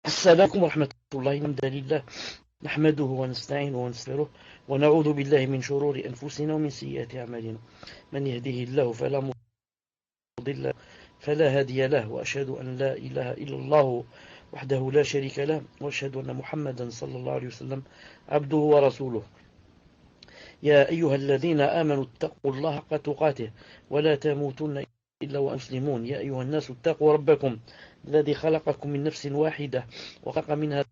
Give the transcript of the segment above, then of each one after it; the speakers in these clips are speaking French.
السلام عليكم ورحمة الله. الحمد لله نحمده ونستعينه ونستغفره ونعوذ بالله من شرور أنفسنا ومن سيئات أعمالنا. من يهده الله فلا مضل له فلا هادي له، وأشهد أن لا إله إلا الله وحده لا شريك له، وأشهد أن محمدا صلى الله عليه وسلم عبده ورسوله. يا أيها الذين آمنوا اتقوا الله حق تقاته ولا تموتن إلا وأنتم مسلمون. يا أيها الناس اتقوا ربكم الذي خلقكم من نفس واحدة وخلق منها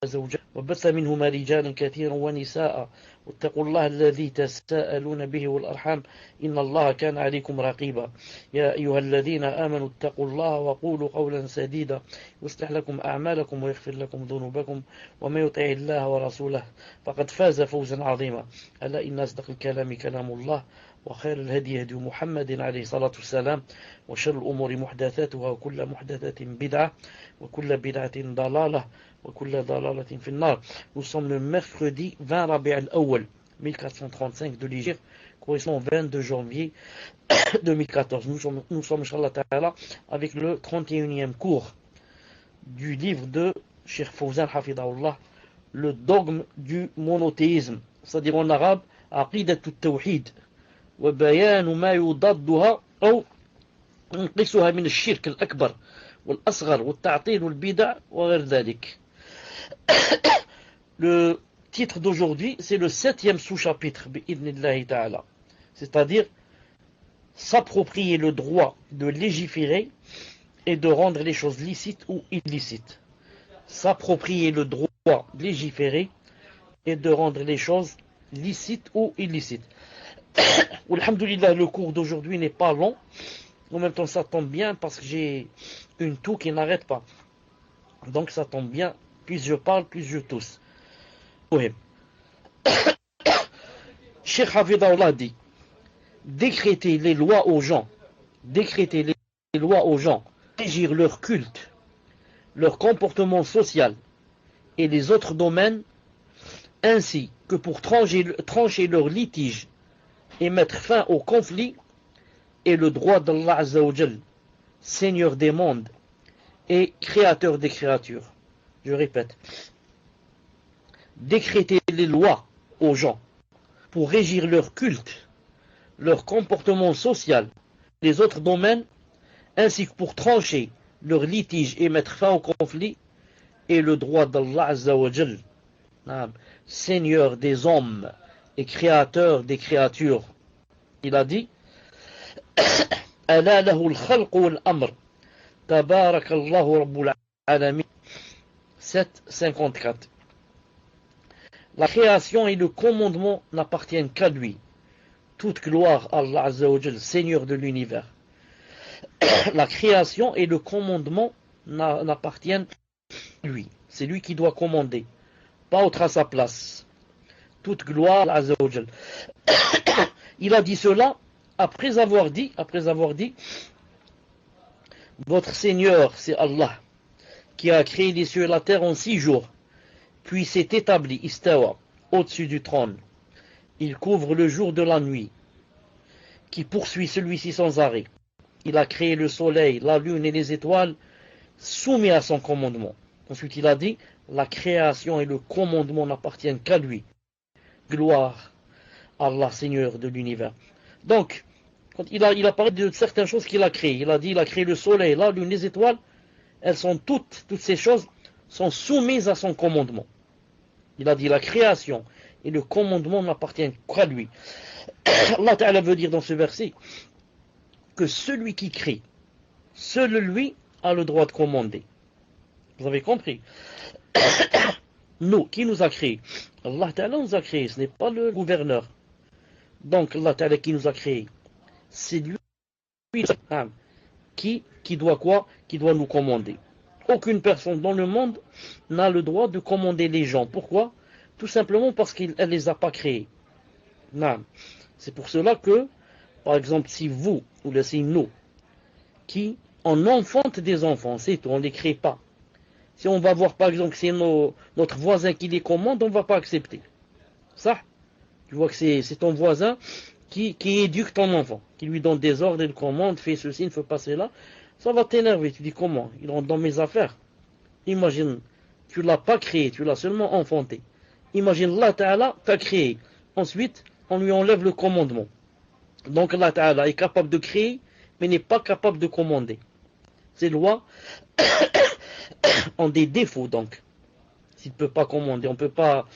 زوجها وبث منهما رجالا كثيرا ونساء، واتقوا الله الذي تساءلون به والأرحام إن الله كان عليكم رقيبا. يا أيها الذين آمنوا اتقوا الله وقولوا قولا سديدا يصلح لكم أعمالكم ويغفر لكم ذنوبكم، ومن يطع الله ورسوله فقد فاز فوزا عظيما. ألا إن أصدق الكلام كلام الله، وخير الهدي هدي محمد عليه الصلاة والسلام، وشر الأمور محدثاتها وكل محدثة بدعة وكل بدعة ضلالة وكل ضلالة في النار. Nous sommes le mercredi 20 Rabi' al-Awwal 1435 de l'Hégire, correspond au 22 janvier 2014. Nous sommes Inch'Allah Ta'ala avec le 31e cours du livre de Cheikh Fawzan Hafidahullah, le dogme du monothéisme, c'est-à-dire en arabe Aqidat al-Tawhid wa bayan ma yudaddha أو نقصها من الشرك الأكبر والأصغر والتعطيل والبدع وغير ذلك. Le titre d'aujourd'hui, c'est le 7e sous-chapitre, bi'idhnillahi ta'ala, c'est-à-dire s'approprier le droit de légiférer et de rendre les choses licites ou illicites. S'approprier le droit de légiférer et de rendre les choses licites ou illicites. Alhamdulillah, le cours d'aujourd'hui n'est pas long. En même temps, ça tombe bien parce que j'ai une toux qui n'arrête pas. Donc ça tombe bien. Plus je parle, plus je tousse. Oui. Cheikh Hafidahullah dit: décréter les lois aux gens, décréter les lois aux gens, régir leur culte, leur comportement social et les autres domaines, ainsi que pour trancher leurs litiges et mettre fin au conflit, est le droit d'Allah Azza wa Jal, Seigneur des mondes et Créateur des créatures. Je répète, décréter les lois aux gens pour régir leur culte, leur comportement social, les autres domaines, ainsi que pour trancher leurs litiges et mettre fin au conflit, est le droit d'Allah Azza wa Jal, Seigneur des hommes et Créateur des créatures. Il a dit: ألا له الخلق والأمر تبارك الله رب العالمين. 7:54. La création et le commandement n'appartiennent qu'à lui. Toute gloire à Allah Azza wa Jal, Seigneur de l'univers. La création et le commandement n'appartiennent qu'à lui. C'est lui qui doit commander, pas autre à sa place. Toute gloire à Allah Azza wa Jal. Il a dit cela après avoir dit, votre Seigneur, c'est Allah, qui a créé les cieux et la terre en 6 jours, puis s'est établi, istawa, au-dessus du trône. Il couvre le jour de la nuit, qui poursuit celui-ci sans arrêt. Il a créé le soleil, la lune et les étoiles, soumis à son commandement. Ensuite il a dit: la création et le commandement n'appartiennent qu'à lui. Gloire à Allah, Seigneur de l'univers. Donc, quand il a parlé de certaines choses qu'il a créées, il a dit: il a créé le soleil, la lune, les étoiles, elles sont toutes ces choses sont soumises à son commandement. Il a dit: la création et le commandement n'appartiennent qu'à lui. Allah Ta'ala veut dire dans ce verset que celui qui crée, seul lui a le droit de commander. Vous avez compris? Nous, qui nous a créés? Allah Ta'ala nous a créés, ce n'est pas le gouverneur. Donc Allah Ta'ala qui nous a créés, c'est lui qui doit quoi? Qui doit nous commander. Aucune personne dans le monde n'a le droit de commander les gens. Pourquoi? Tout simplement parce qu'elle ne les a pas créés. C'est pour cela que, par exemple, si vous, ou si nous, qui on enfante des enfants, c'est tout, on ne les crée pas. Si on va voir par exemple que c'est notre voisin qui les commande, on ne va pas accepter. Ça, tu vois que c'est ton voisin qui éduque ton enfant, qui lui donne des ordres, il commande, fais ceci, ne fais pas cela. Ça va t'énerver. Tu dis: comment? Il rentre dans mes affaires. Imagine, Tu ne l'as pas créé, tu l'as seulement enfanté. Imagine Allah Ta'ala t'a créé. Ensuite, on lui enlève le commandement. Donc Allah Ta'ala est capable de créer, mais n'est pas capable de commander. Ces lois ont des défauts, donc. S'il ne peut pas commander, on ne peut pas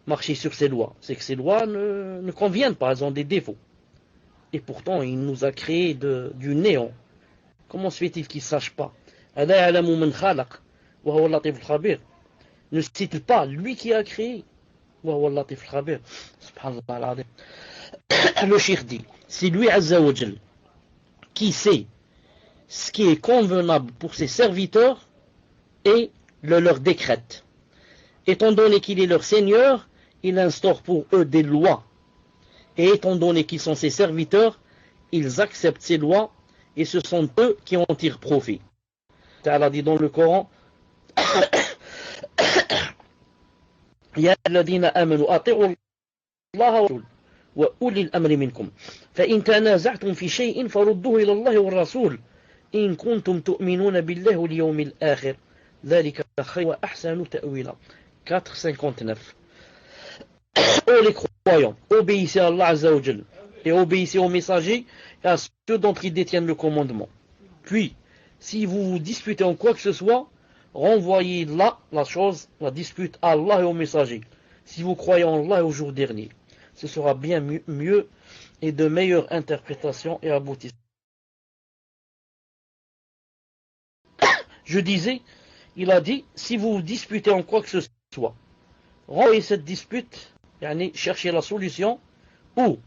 marcher sur ces lois. C'est que ces lois ne conviennent pas, elles ont des défauts. Et pourtant, il nous a créé du néant. Comment se fait-il qu'il ne sache pas? Ne cite pas lui qui a créé. Subhanallah. Le cheikh dit, c'est lui Azza wa Jal qui sait ce qui est convenable pour ses serviteurs et le leur décrète. Étant donné qu'il est leur Seigneur, il instaure pour eux des lois. Et étant donné qu'ils sont ses serviteurs, ils acceptent ces lois et ce sont eux qui en tirent profit. Allah dit dans le Coran, Ya alladhina amanu ati'u Allah wa ulil amri minkum. Fa in tanaza'tum fi shay'in farudduhu ila Allah wa rasul. In kuntum tu'minuna billahi wal yawmil akhir. Dhalika khayr wa ahsanu ta'wila. 4:59. Ô les croyants, obéissez à Allah Azza wa Jal et obéissez aux messagers et à ceux d'entre ils détiennent le commandement. Puis, si vous vous disputez en quoi que ce soit, renvoyez là la chose, la dispute à Allah et aux messagers. Si vous croyez en Allah et au jour dernier, ce sera bien mieux et de meilleure interprétation et aboutissement. Je disais, il a dit, si vous vous disputez en quoi que ce soit, renvoyez cette dispute, cherchez la solution, ou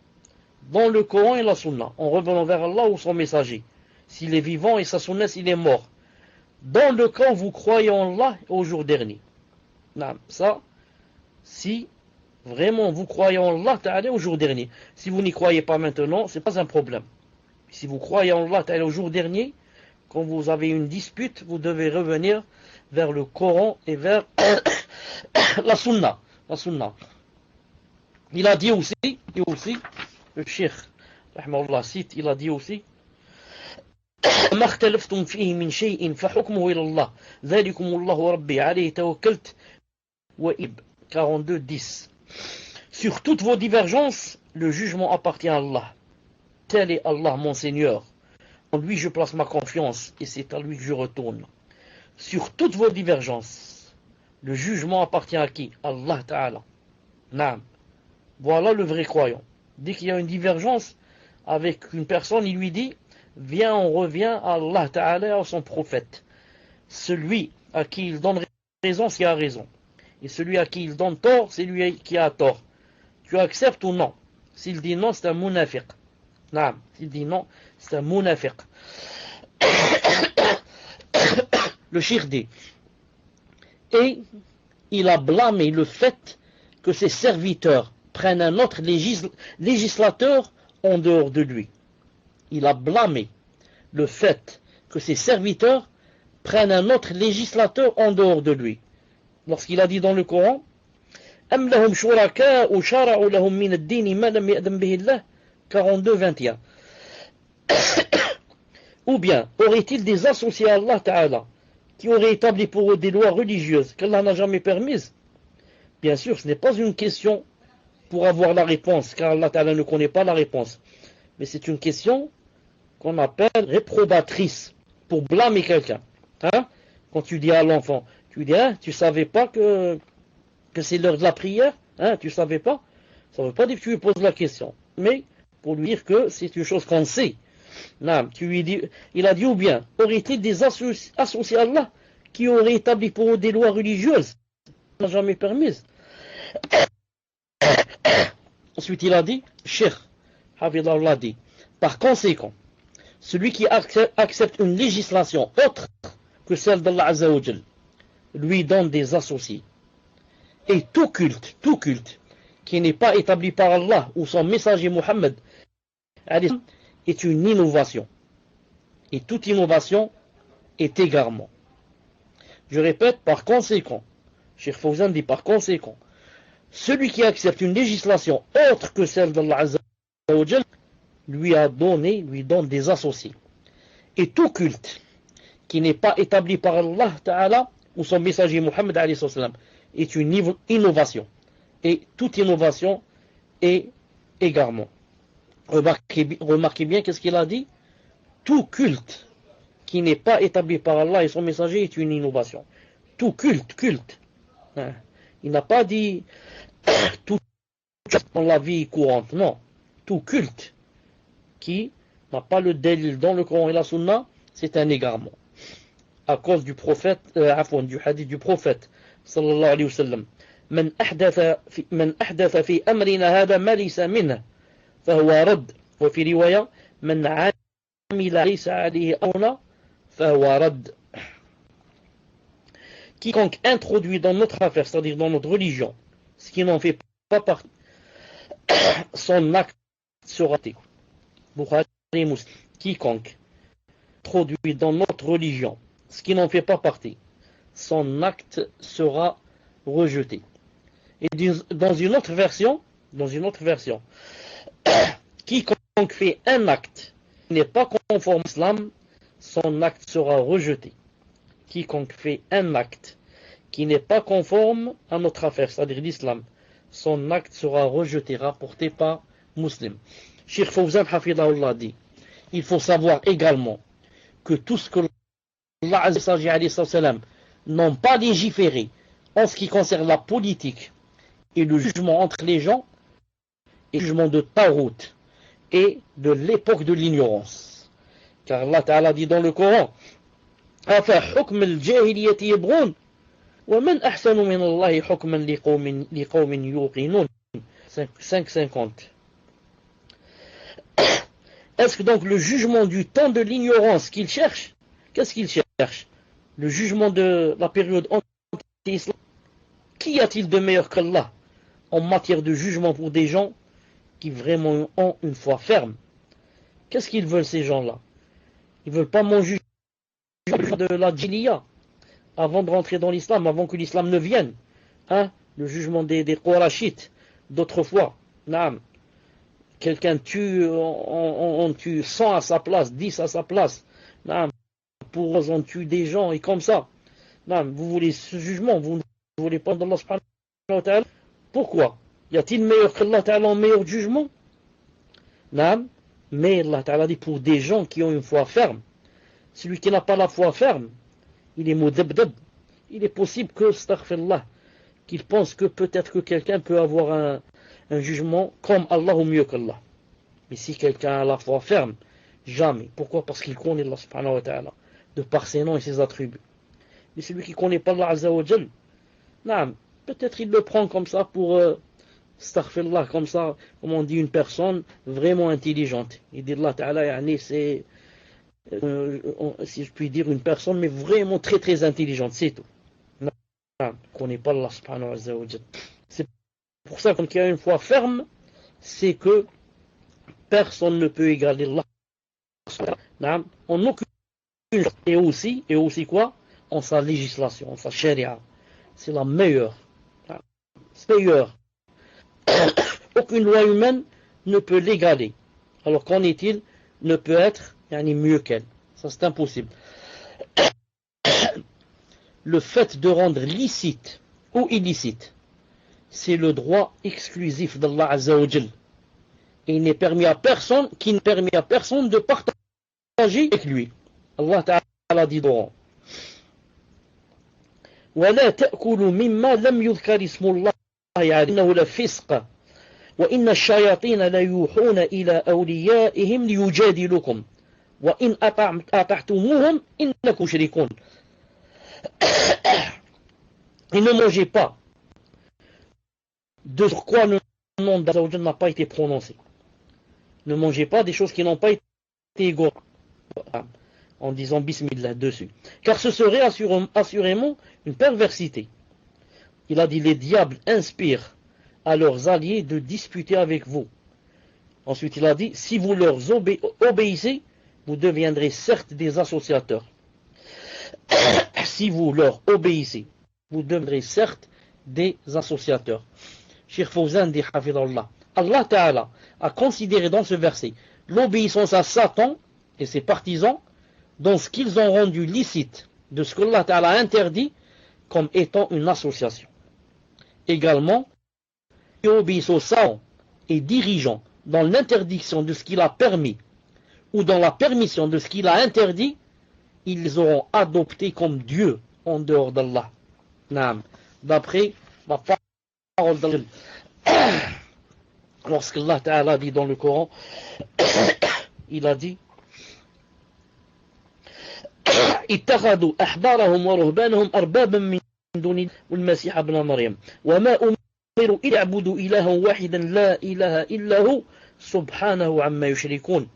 dans le Coran et la Sunna, en revenant vers Allah ou son messager. S'il est vivant et sa Sunna s'il est mort. Dans le cas où vous croyez en Allah au jour dernier. Ça, si vraiment vous croyez en Allah Ta'ala au jour dernier. Si vous n'y croyez pas maintenant, ce n'est pas un problème. Si vous croyez en Allah Ta'ala au jour dernier, quand vous avez une dispute, vous devez revenir vers le Coran et vers la Sunna. La Sunna. Il a dit aussi, le Cheikh, cite, il a dit aussi, ما اختلفتم فيه من شيء فحكمه إلى الله ذلكم الله ربي عليه توكلت وإب 42:10. Sur toutes vos divergences, le jugement appartient à Allah. Tel est Allah mon Seigneur. En lui je place ma confiance et c'est à lui que je retourne. Sur toutes vos divergences, le jugement appartient à qui? Allah Ta'ala. Naam. Voilà le vrai croyant. Dès qu'il y a une divergence avec une personne, il lui dit, viens, on revient à Allah Ta'ala et à son prophète. Celui à qui il donne raison, c'est qui a raison. Et celui à qui il donne tort, c'est lui qui a tort. Tu acceptes ou non? S'il dit non, c'est un munafiq. Naam. S'il dit non, c'est un munafiq. Le cheikh dit, et il a blâmé le fait que ses serviteurs prennent un autre législateur en dehors de lui. Il a blâmé le fait que ses serviteurs prennent un autre législateur en dehors de lui. Lorsqu'il a dit dans le Coran, Am lahum shuraka ou shara'u lahum min ad-din ma lam ya'dam bihi Allah 42:21. Ou bien aurait-il des associés à Allah Ta'ala qui auraient établi pour eux des lois religieuses qu'Allah n'a jamais permises? Bien sûr, ce n'est pas une question pour avoir la réponse, car Allah Ta'ala ne connaît pas la réponse. Mais c'est une question qu'on appelle réprobatrice, pour blâmer quelqu'un. Quand tu dis à l'enfant, tu dis, tu savais pas que c'est l'heure de la prière? Tu savais pas? Ça ne veut pas dire que tu lui poses la question, mais pour lui dire que c'est une chose qu'on sait. Tu lui dis, il a dit, ou bien, aurait-il des associés à Allah qui auraient établi pour eux des lois religieuses n'a jamais permises? Ensuite, il a dit, Cheikh, Hafidallah dit, par conséquent, celui qui accepte une législation autre que celle d'Allah Azza wa Jal, lui donne des associés. Et tout culte qui n'est pas établi par Allah ou son messager Muhammad est une innovation. Et toute innovation est égarement. Je répète, par conséquent, Cheikh Fawzan dit par conséquent, celui qui accepte une législation autre que celle d'Allah Azza wa Jal, lui donne des associés. Et tout culte qui n'est pas établi par Allah Ta'ala ou son messager Mohammed alayhi salam est une innovation. Et toute innovation est égarement. Remarquez bien qu'est-ce qu'il a dit. Tout culte qui n'est pas établi par Allah et son messager est une innovation. Tout culte. Il n'a pas dit tout dans la vie courante, non. Tout culte qui n'a pas le dalil dans le Coran et la Sunna, c'est un égarement. À cause du prophète, du hadith du prophète, sallallahu alayhi wa sallam. من أحدث في أمرنا هذا ما ليس منه فهو رد. وفي رواية من عمل ليس عليه أمرنا فهو رد. Quiconque introduit dans notre affaire, c'est-à-dire dans notre religion, ce qui n'en fait pas partie, son acte sera raté. Bukhari Muslim. Quiconque introduit dans notre religion, ce qui n'en fait pas partie, son acte sera rejeté. Et dans une autre version, quiconque fait un acte qui n'est pas conforme à l'islam, son acte sera rejeté. Quiconque fait un acte qui n'est pas conforme à notre affaire, c'est-à-dire l'islam, son acte sera rejeté, rapporté par Muslim. Cheikh Fawzan Hafidahullah dit, il faut savoir également que tout ce que Allah Azza wa Jalla n'ont pas légiféré en ce qui concerne la politique et le jugement entre les gens, et le jugement de Tarout et de l'époque de l'ignorance. Car Allah Ta'ala dit dans le Coran, أَفَحُكْمَ الْجَاهِلِيَّةِ يَبْغُونَ وَمَنْ أَحْسَنُ مِنَ اللَّهِ حُكْمًا لِقَوْمٍ يُوقِنُونَ 5.50. Est-ce que donc le jugement du temps de l'ignorance qu'il cherche, qu'est-ce qu'il cherche? Le jugement de la période anti-islam. Qu'y a-t-il de meilleur qu'Allah en matière de jugement pour des gens qui vraiment ont une foi ferme? Qu'est-ce qu'ils veulent ces gens-là? Ils ne veulent pas mon jugement de la djiliya avant de rentrer dans l'islam, avant que l'islam ne vienne. Le jugement des Qurayshites d'autrefois. Naam. Quelqu'un tue, on tue 100 à sa place, 10 à sa place. Naam. Pour eux, on tue des gens et comme ça. Naam. Vous voulez ce jugement, vous ne voulez pas d'Allah subhanahu wa ta'ala. Pourquoi? Y a-t-il meilleur qu'Allah ta'ala en meilleur jugement? Naam. Mais Allah ta'ala dit pour des gens qui ont une foi ferme. Celui qui n'a pas la foi ferme, il est mudabdab. Il est possible que, astaghfirullah, qu'il pense que peut-être que quelqu'un peut avoir un jugement comme Allah ou mieux qu'Allah. Mais si quelqu'un a la foi ferme, jamais. Pourquoi? Parce qu'il connaît Allah subhanahu wa ta'ala, de par ses noms et ses attributs. Mais celui qui ne connaît pas Allah azza wa jal, peut-être il le prend comme ça pour, astaghfirullah, comme ça, comme on dit, une personne vraiment intelligente. Il dit Allah ta'ala, c'est, si je puis dire, une personne, mais vraiment très très intelligente, c'est tout. On ne connaît pas Allah subhanahu wa ta'ala. C'est pour ça qu'il y a une foi ferme, c'est que personne ne peut égaler Allah. En aucune. Et aussi quoi? En sa législation, en sa sharia. C'est la meilleure. C'est meilleur. Aucune loi humaine ne peut l'égaler. Alors qu'en est-il? Ne peut être mieux qu'elle. Ça c'est impossible. Le fait de rendre licite ou illicite, c'est le droit exclusif d'Allah Azza wa Jal. Et il n'est permis à personne, de partager avec lui. Allah Ta'ala dit dans وَلَا تَأْكُلُوا مِمَّا لَمْ يُذْكَرِ اسْمُ اللَّهِ عَلَيْهِ إِنَّهُ لَفِسْقٌ وَإِنَّ الشَّيَاطِينَ لَيُوحُونَ إِلَى أَوْلِيَائِهِمْ لِيُجَادِلُوكُمْ وَإِنْ أَطَعْتُمُوهُمْ إِنَّكُمْ مُشْرِكُونَ. Et ne mangez pas de sur quoi le nom d'Allah n'a pas été prononcé. Ne mangez pas des choses qui n'ont pas été égorgées en disant Bismillah dessus. Car ce serait assurément une perversité. Il a dit les diables inspirent à leurs alliés de disputer avec vous. Ensuite il a dit si vous leur obéissez, vous deviendrez certes des associateurs. Si vous leur obéissez, vous deviendrez certes des associateurs. Cheikh Fawzan dit Hafidallah, Allah Ta'ala a considéré dans ce verset l'obéissance à Satan et ses partisans dans ce qu'ils ont rendu licite de ce qu'Allah Ta'ala a interdit comme étant une association. Également, qui obéissent aux savants et dirigeants dans l'interdiction de ce qu'il a permis ou dans la permission de ce qu'il a interdit, ils les auront adoptés comme Dieu en dehors d'Allah. D'après la parole d'Allah. Lorsque Allah Ta'ala dit dans le Coran, il a dit اتخذوا أحبارهم ورهبانهم أربابا من دون المسيح ابن مريم وما أمروا إلا يعبدوا إلها واحدا لا إله إلا هو سبحانه عما يشركون.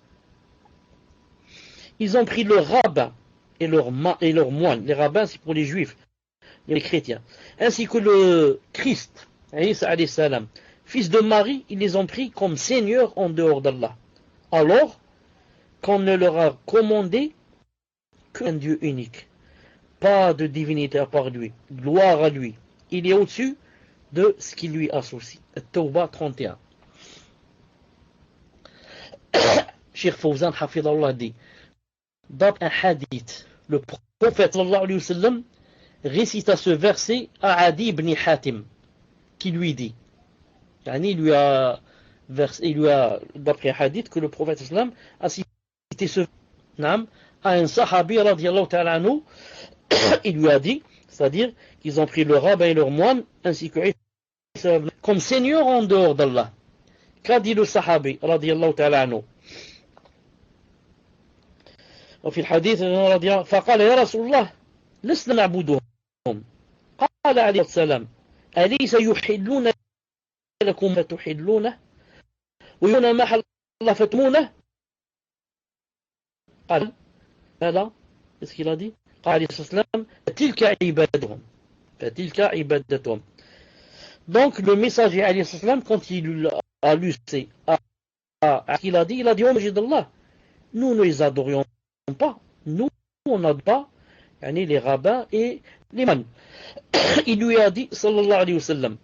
Ils ont pris leurs rabbins et leurs moines. Les rabbins, c'est pour les juifs, les chrétiens. Ainsi que le Christ, Isa alayhi salam, fils de Marie, ils les ont pris comme seigneurs en dehors d'Allah. Alors qu'on ne leur a commandé qu'un Dieu unique. Pas de divinité à part lui. Gloire à lui. Il est au-dessus de ce qui lui associe. Tawbah 31. Cheikh Fawzan Hafidallah dit, dans un hadith, le prophète sallallahu alayhi wa sallam récita ce verset à Adi ibn Hatim, qui lui dit, il lui a d'après un hadith que le prophète sallallahu alayhi wa sallam a cité ce verset à un sahabi radiyallahu ta'ala anhu, il lui a dit, c'est-à-dire qu'ils ont pris leur rabbin et leur moine ainsi que comme seigneur en dehors d'Allah. Qu'a dit le sahabi radiyallahu ta'ala anhu? وفي الحديث فقال يا رسول الله لسنا نعبدهم قال عليه السلام أليس يحلون لكم ما تحلونه ويون ما حل الله فتمونه قال لا qu'est-ce qu'il a dit قال عليه السلام فتلك عبادتهم. Donc le messager عليه السلام quand il a lu ce qu'il a dit, il a dit oh Majid Allah, nous ne les adorions pas, nous on n'adore pas les rabbins et les man. Il lui a dit sallallahu alayhi wa sallam,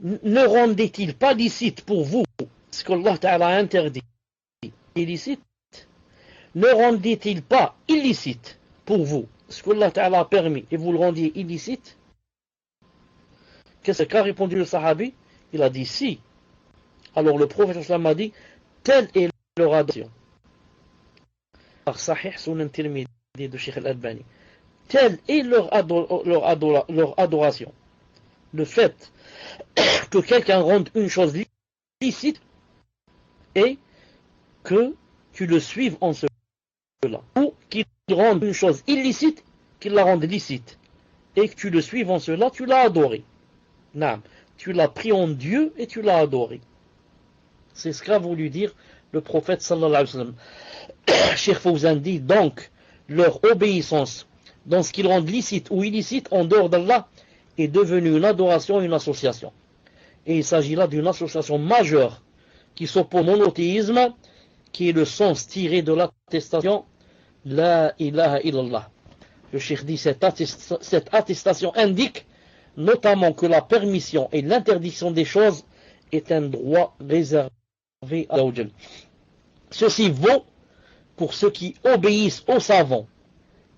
ne rendait-il pas licite pour vous ce qu'Allah Ta'ala a interdit illicite? Ne rendait-il pas illicite pour vous ce qu'Allah Ta'ala a permis et vous le rendiez illicite? Qu'est-ce qu'a répondu le sahabi? Il a dit si. Alors le prophète sallam a dit telle est leur adoration. Par Sahih Sunan Tirmidhi de Cheikh Al-Albani, telle est leur adoration. Le fait que quelqu'un rende une chose licite et que tu le suives en cela, ou qu'il rende une chose illicite, qu'il la rende licite et que tu le suives en cela, tu l'as adoré. Tu l'as pris en Dieu et tu l'as adoré. C'est ce qu'a voulu dire le prophète sallallahu alayhi wa sallam. Cheikh Fawzan dit donc leur obéissance dans ce qu'ils rendent licite ou illicite en dehors d'Allah est devenue une adoration, une association. Et il s'agit là d'une association majeure qui s'oppose au monothéisme, qui est le sens tiré de l'attestation La ilaha illallah. Le Cheikh dit cette attestation indique notamment que la permission et l'interdiction des choses est un droit réservé à Allah. Ceci vaut pour ceux qui obéissent aux savants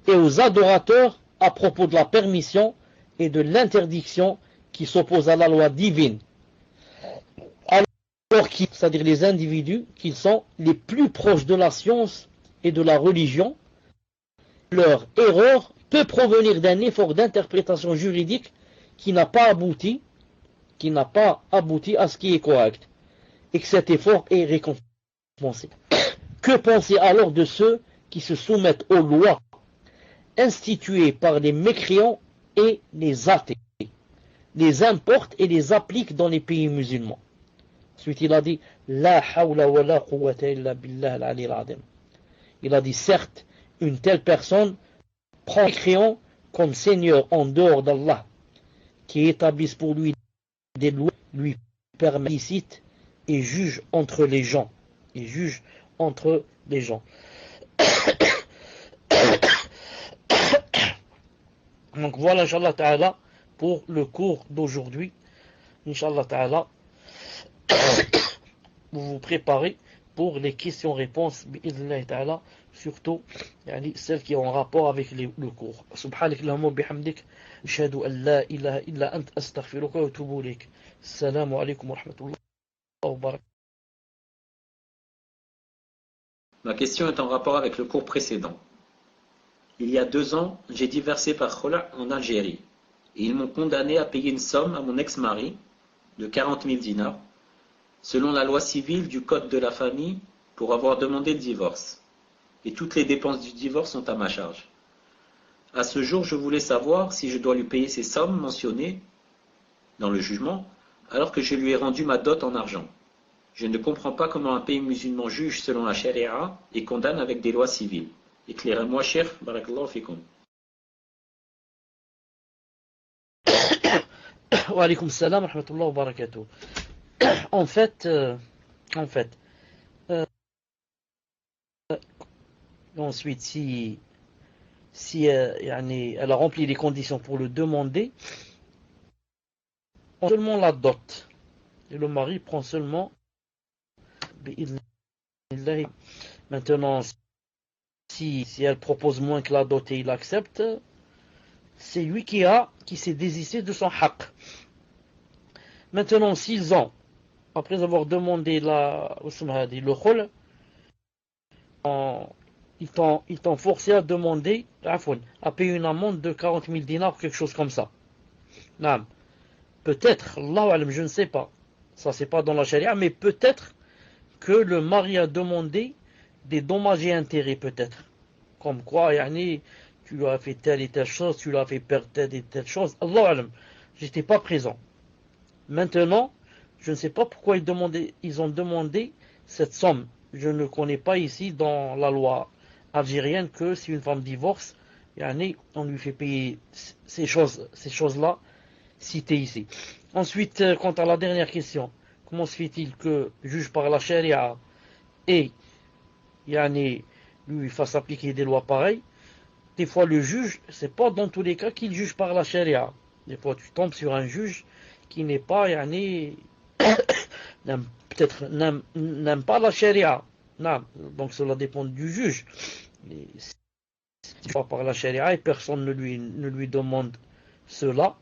et aux adorateurs à propos de la permission et de l'interdiction qui s'opposent à la loi divine. Alors c'est-à-dire les individus qui sont les plus proches de la science et de la religion, leur erreur peut provenir d'un effort d'interprétation juridique qui n'a pas abouti à ce qui est correct, et que cet effort est récompensé. Que penser alors de ceux qui se soumettent aux lois instituées par les mécréants et les athées, les importent et les appliquent dans les pays musulmans? Ensuite il a dit La hawla wa la quwwata illa billah al-ali al-azim. Il a dit certes, une telle personne prend les mécréants comme seigneur en dehors d'Allah, qui établissent pour lui des lois, lui permettent licite et juge entre les gens. Donc voilà, Inch'Allah Ta'ala, pour le cours d'aujourd'hui. Inch'Allah Ta'ala, vous vous préparez pour les questions-réponses, bi'idhnillahi ta'ala, surtout celles qui ont un rapport avec le cours. Subhanak Allahumma bihamdik, ashhadu an la ilaha illa ant, astaghfiruka wa atubu ilayk. Assalamu alaykum wa rahmatullahi wa barakatuh. Ma question est en rapport avec le cours précédent. Il y a 2 ans, j'ai divorcé par khola en Algérie et ils m'ont condamné à payer une somme à mon ex-mari de 40 000 dinars selon la loi civile du code de la famille pour avoir demandé le divorce. Et toutes les dépenses du divorce sont à ma charge. À ce jour, je voulais savoir si je dois lui payer ces sommes mentionnées dans le jugement alors que je lui ai rendu ma dot en argent. Je ne comprends pas comment un pays musulman juge selon la charia et condamne avec des lois civiles. Éclairez-moi, cheikh, barakallahu fikum. Wa alaykum salam wa rahmatullahi wa barakatuh. En fait, ensuite, si elle a rempli les conditions pour le demander, on seulement la dot. Et le mari prend seulement. Maintenant, si elle propose moins que la dot et il accepte, c'est lui qui s'est désisté de son haq. Maintenant, s'ils ont, après avoir demandé le khul, ils t'ont forcé à demander, à payer une amende de 40 000 dinars, quelque chose comme ça. Non. Peut-être, Allahu alam, je ne sais pas. Ça, c'est pas dans la charia, mais peut-être que le mari a demandé des dommages et intérêts, peut-être. Comme quoi, tu lui as fait telle et telle chose, tu lui as fait perdre telle et telle chose. Allahu alam, j'étais pas présent. Maintenant, je ne sais pas pourquoi ils ont demandé cette somme. Je ne connais pas ici dans la loi algérienne que si une femme divorce, on lui fait payer ces choses-là citées ici. Ensuite, quant à la dernière question, comment se fait-il que juge par la charia et lui fasse appliquer des lois pareilles? Des fois, le juge, c'est pas dans tous les cas qu'il juge par la charia. Des fois, tu tombes sur un juge qui n'est pas, peut-être n'aime pas la charia. Non. Donc cela dépend du juge. Si pas par la charia et personne ne lui demande cela,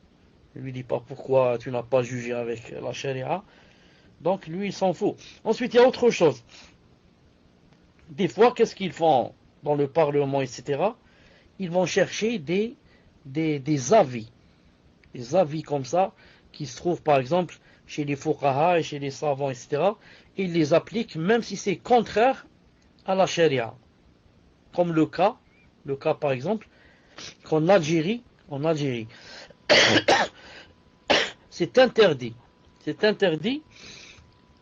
ne lui dit pas pourquoi tu n'as pas jugé avec la charia. Donc lui, il s'en fout. Ensuite, il y a autre chose. Des fois, qu'est-ce qu'ils font dans le Parlement, etc. Ils vont chercher des avis. Des avis comme ça, qui se trouvent par exemple chez les fuqaha et chez les savants, etc. Et ils les appliquent même si c'est contraire à la charia. Comme le cas par exemple, qu'en Algérie, c'est interdit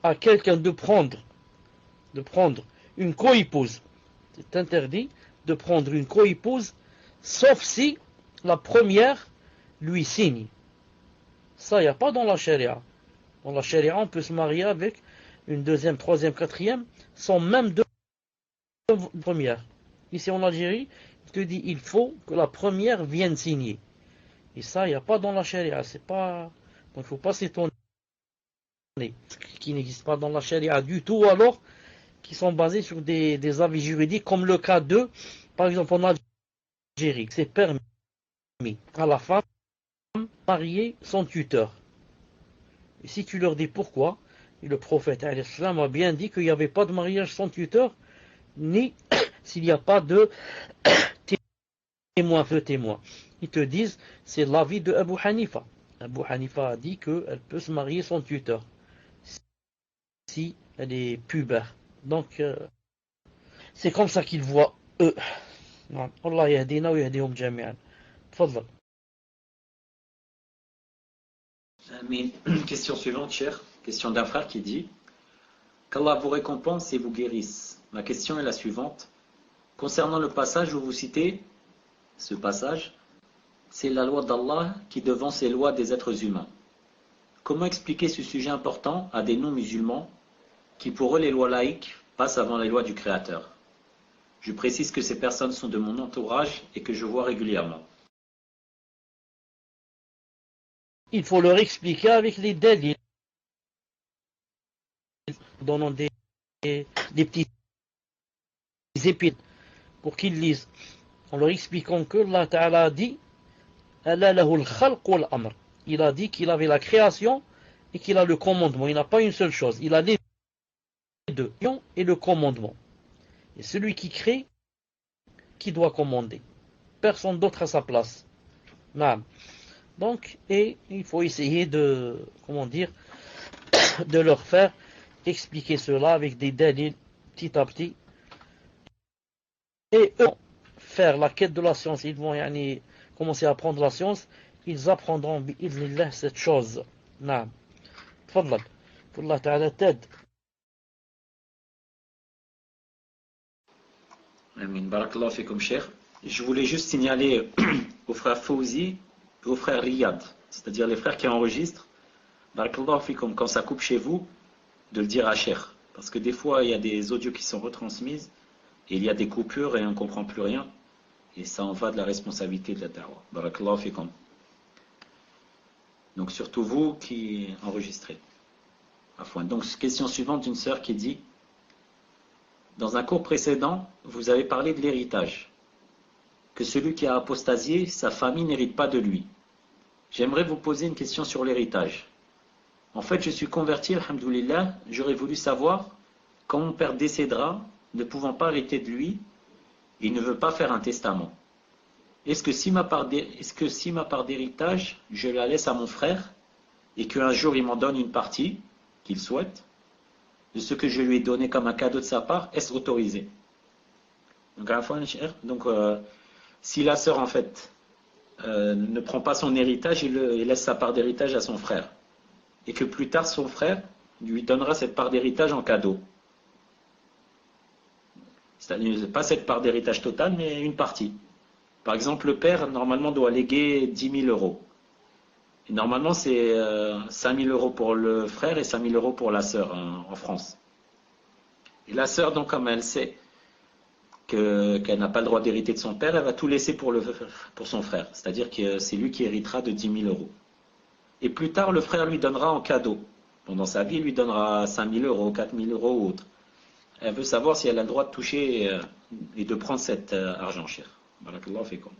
à quelqu'un de prendre une coépouse. C'est interdit de prendre une coépouse, sauf si la première lui signe. Ça, il n'y a pas dans la charia. Dans la charia, on peut se marier avec une deuxième, troisième, quatrième, sans même deux premières. Ici en Algérie, il te dit il faut que la première vienne signer. Et ça, il n'y a pas dans la charia. C'est pas... Donc il ne faut pas s'étonner. Qui n'existe pas dans la charia du tout, ou alors qui sont basés sur des avis juridiques, comme le cas de, par exemple en Algérie, c'est permis à la femme de marier son tuteur. Et si tu leur dis pourquoi, et le prophète a bien dit qu'il n'y avait pas de mariage sans tuteur, ni s'il n'y a pas de feu témoin. Ils te disent, c'est l'avis de Abu Hanifa. Abu Hanifa a dit qu'elle peut se marier sans tuteur, si elle est pubère. Donc, c'est comme ça qu'ils voient eux. Allah yahdina wa yahdihum jami'an. Tfadhal. Question suivante, cher. Question d'un frère qui dit qu'Allah vous récompense et vous guérisse. Ma question est la suivante. Concernant le passage où vous citez, ce passage, c'est la loi d'Allah qui devance les lois des êtres humains. Comment expliquer ce sujet important à des non-musulmans qui pour eux les lois laïques passent avant les lois du Créateur? Je précise que ces personnes sont de mon entourage et que je vois régulièrement. Il faut leur expliquer avec les délits, donnant des des petits épines pour qu'ils lisent, en leur expliquant que Allah Ta'ala a dit Allah lahu al-khalq wal-amr. Il a dit qu'il avait la création et qu'il a le commandement. Il n'a pas une seule chose, il a les deux, et le commandement. Et celui qui crée, qui doit commander. Personne d'autre à sa place. Donc, et il faut essayer de, de leur faire expliquer cela avec des dalils petit à petit. Et eux, faire la quête de la science, ils vont commencer à apprendre la science, ils apprendront bi'idhnillah cette chose. Naam. Tfadlal. Allah Ta'ala t'aide. Amin. Barakallahu fikum, cher. Je voulais juste signaler aux frères Fauzi et aux frères Riyad, c'est-à-dire les frères qui enregistrent, Barakallahu fikum, quand ça coupe chez vous, de le dire à cher. Parce que des fois, il y a des audios qui sont retransmises et il y a des coupures et on ne comprend plus rien. Et ça en va de la responsabilité de la da'wah. Barakallahu fikum. Donc surtout vous qui enregistrez. Donc question suivante d'une sœur qui dit: dans un cours précédent, vous avez parlé de l'héritage. Que celui qui a apostasié, sa famille n'hérite pas de lui. J'aimerais vous poser une question sur l'héritage. En fait, je suis converti, alhamdoulilah, j'aurais voulu savoir, quand mon père décédera, ne pouvant pas hériter de lui, il ne veut pas faire un testament. Est-ce que si ma part d'héritage, je la laisse à mon frère, et qu'un jour il m'en donne une partie, qu'il souhaite, de ce que je lui ai donné comme un cadeau de sa part, est-ce autorisé? Donc, si la sœur, en fait, ne prend pas son héritage, il laisse sa part d'héritage à son frère. Et que plus tard, son frère lui donnera cette part d'héritage en cadeau. C'est-à-dire, pas cette part d'héritage totale, mais une partie. Par exemple, le père, normalement, doit léguer 10 000 euros. Et normalement, c'est 5 000 euros pour le frère et 5 000 euros pour la sœur en France. Et la sœur, donc, comme elle sait qu'elle n'a pas le droit d'hériter de son père, elle va tout laisser pour son frère. C'est-à-dire que c'est lui qui héritera de 10 000 euros. Et plus tard, le frère lui donnera en cadeau. Pendant sa vie, il lui donnera 5 000 euros, 4 000 euros ou autre. Elle veut savoir si elle a le droit de toucher et de prendre cet argent cher. Barakallahu fikum.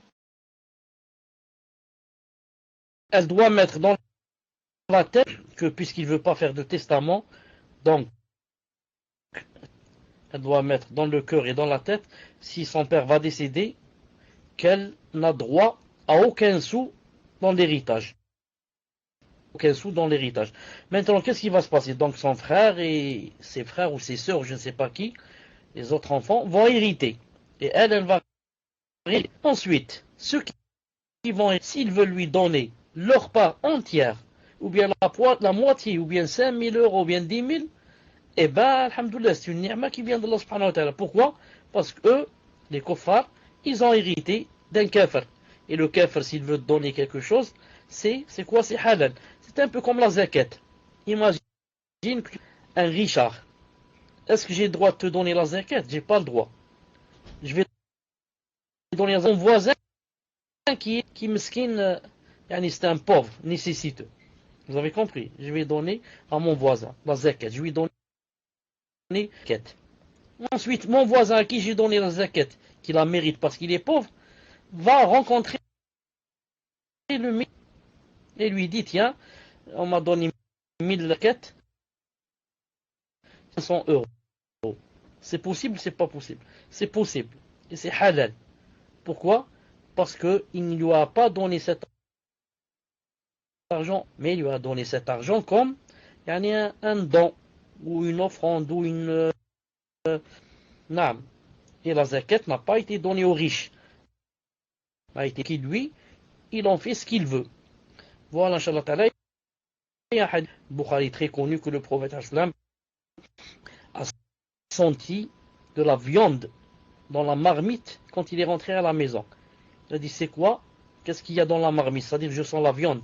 Elle doit mettre dans la tête que puisqu'il ne veut pas faire de testament, donc elle doit mettre dans le cœur et dans la tête, si son père va décéder, qu'elle n'a droit à aucun sou dans l'héritage. Aucun sou dans l'héritage. Maintenant, qu'est-ce qui va se passer? Donc son frère et ses frères ou ses sœurs, je ne sais pas qui, les autres enfants, vont hériter. Et elle va hériter. Ensuite, ceux qui vont, s'ils veulent lui donner leur part entière, ou bien la moitié, ou bien 5 000 euros, ou bien 10 000, eh bien, alhamdoulilah, c'est une ni'ma qui vient de Allah subhanahu wa ta'ala. Pourquoi? Parce qu'eux, les kuffars, ils ont hérité d'un kafir. Et le kafir, s'il veut donner quelque chose, c'est quoi? C'est halal. C'est un peu comme la zakat. Imagine un richard. Est-ce que j'ai le droit de te donner la zakat? J'ai pas le droit. Je vais donner à mon voisin qui mesquine, c'est un pauvre, nécessiteux. Vous avez compris? Je vais donner à mon voisin la zakat. Je lui donne la zakat. Ensuite, mon voisin à qui j'ai donné la zakat, qui la mérite parce qu'il est pauvre, va rencontrer le mec et lui dit: tiens, on m'a donné 1000 zakat, 500 euros. C'est possible, c'est pas possible. C'est possible. Et c'est halal. Pourquoi? Parce qu'il ne lui a pas donné cet argent, mais il lui a donné cet argent comme un don, ou une offrande, ou une... Naam. Et la zakat n'a pas été donnée aux riches. A été qui, lui, il en fait ce qu'il veut. Voilà, Inch'Allah Ta'ala, il y a un hadith Bukhari très connu que le prophète Aslam a senti de la viande dans la marmite quand il est rentré à la maison. Il a dit: c'est quoi? Qu'est-ce qu'il y a dans la marmite? C'est-à-dire, je sens la viande.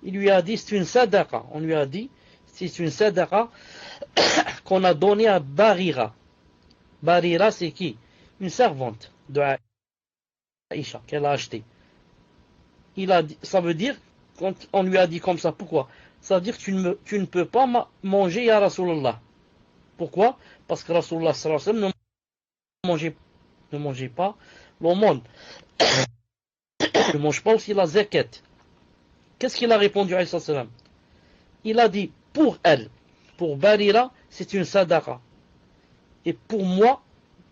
Il lui a dit: c'est une sadaqa. On lui a dit: c'est une sadaqa qu'on a donnée à Barira. Barira, c'est qui? Une servante de Aïcha qu'elle a achetée. Il a dit, ça veut dire, quand on lui a dit comme ça, pourquoi? Ça veut dire que tu ne peux pas manger, ya Rasulallah. Pourquoi? Parce que Rasulullah sallallahu alayhi wa sallam ne mangeait pas l'aumône. Ne mange pas aussi la zakat. Qu'est-ce qu'il a répondu alayhi salam? Il a dit, pour elle, pour Barira, c'est une sadaqa. Et pour moi,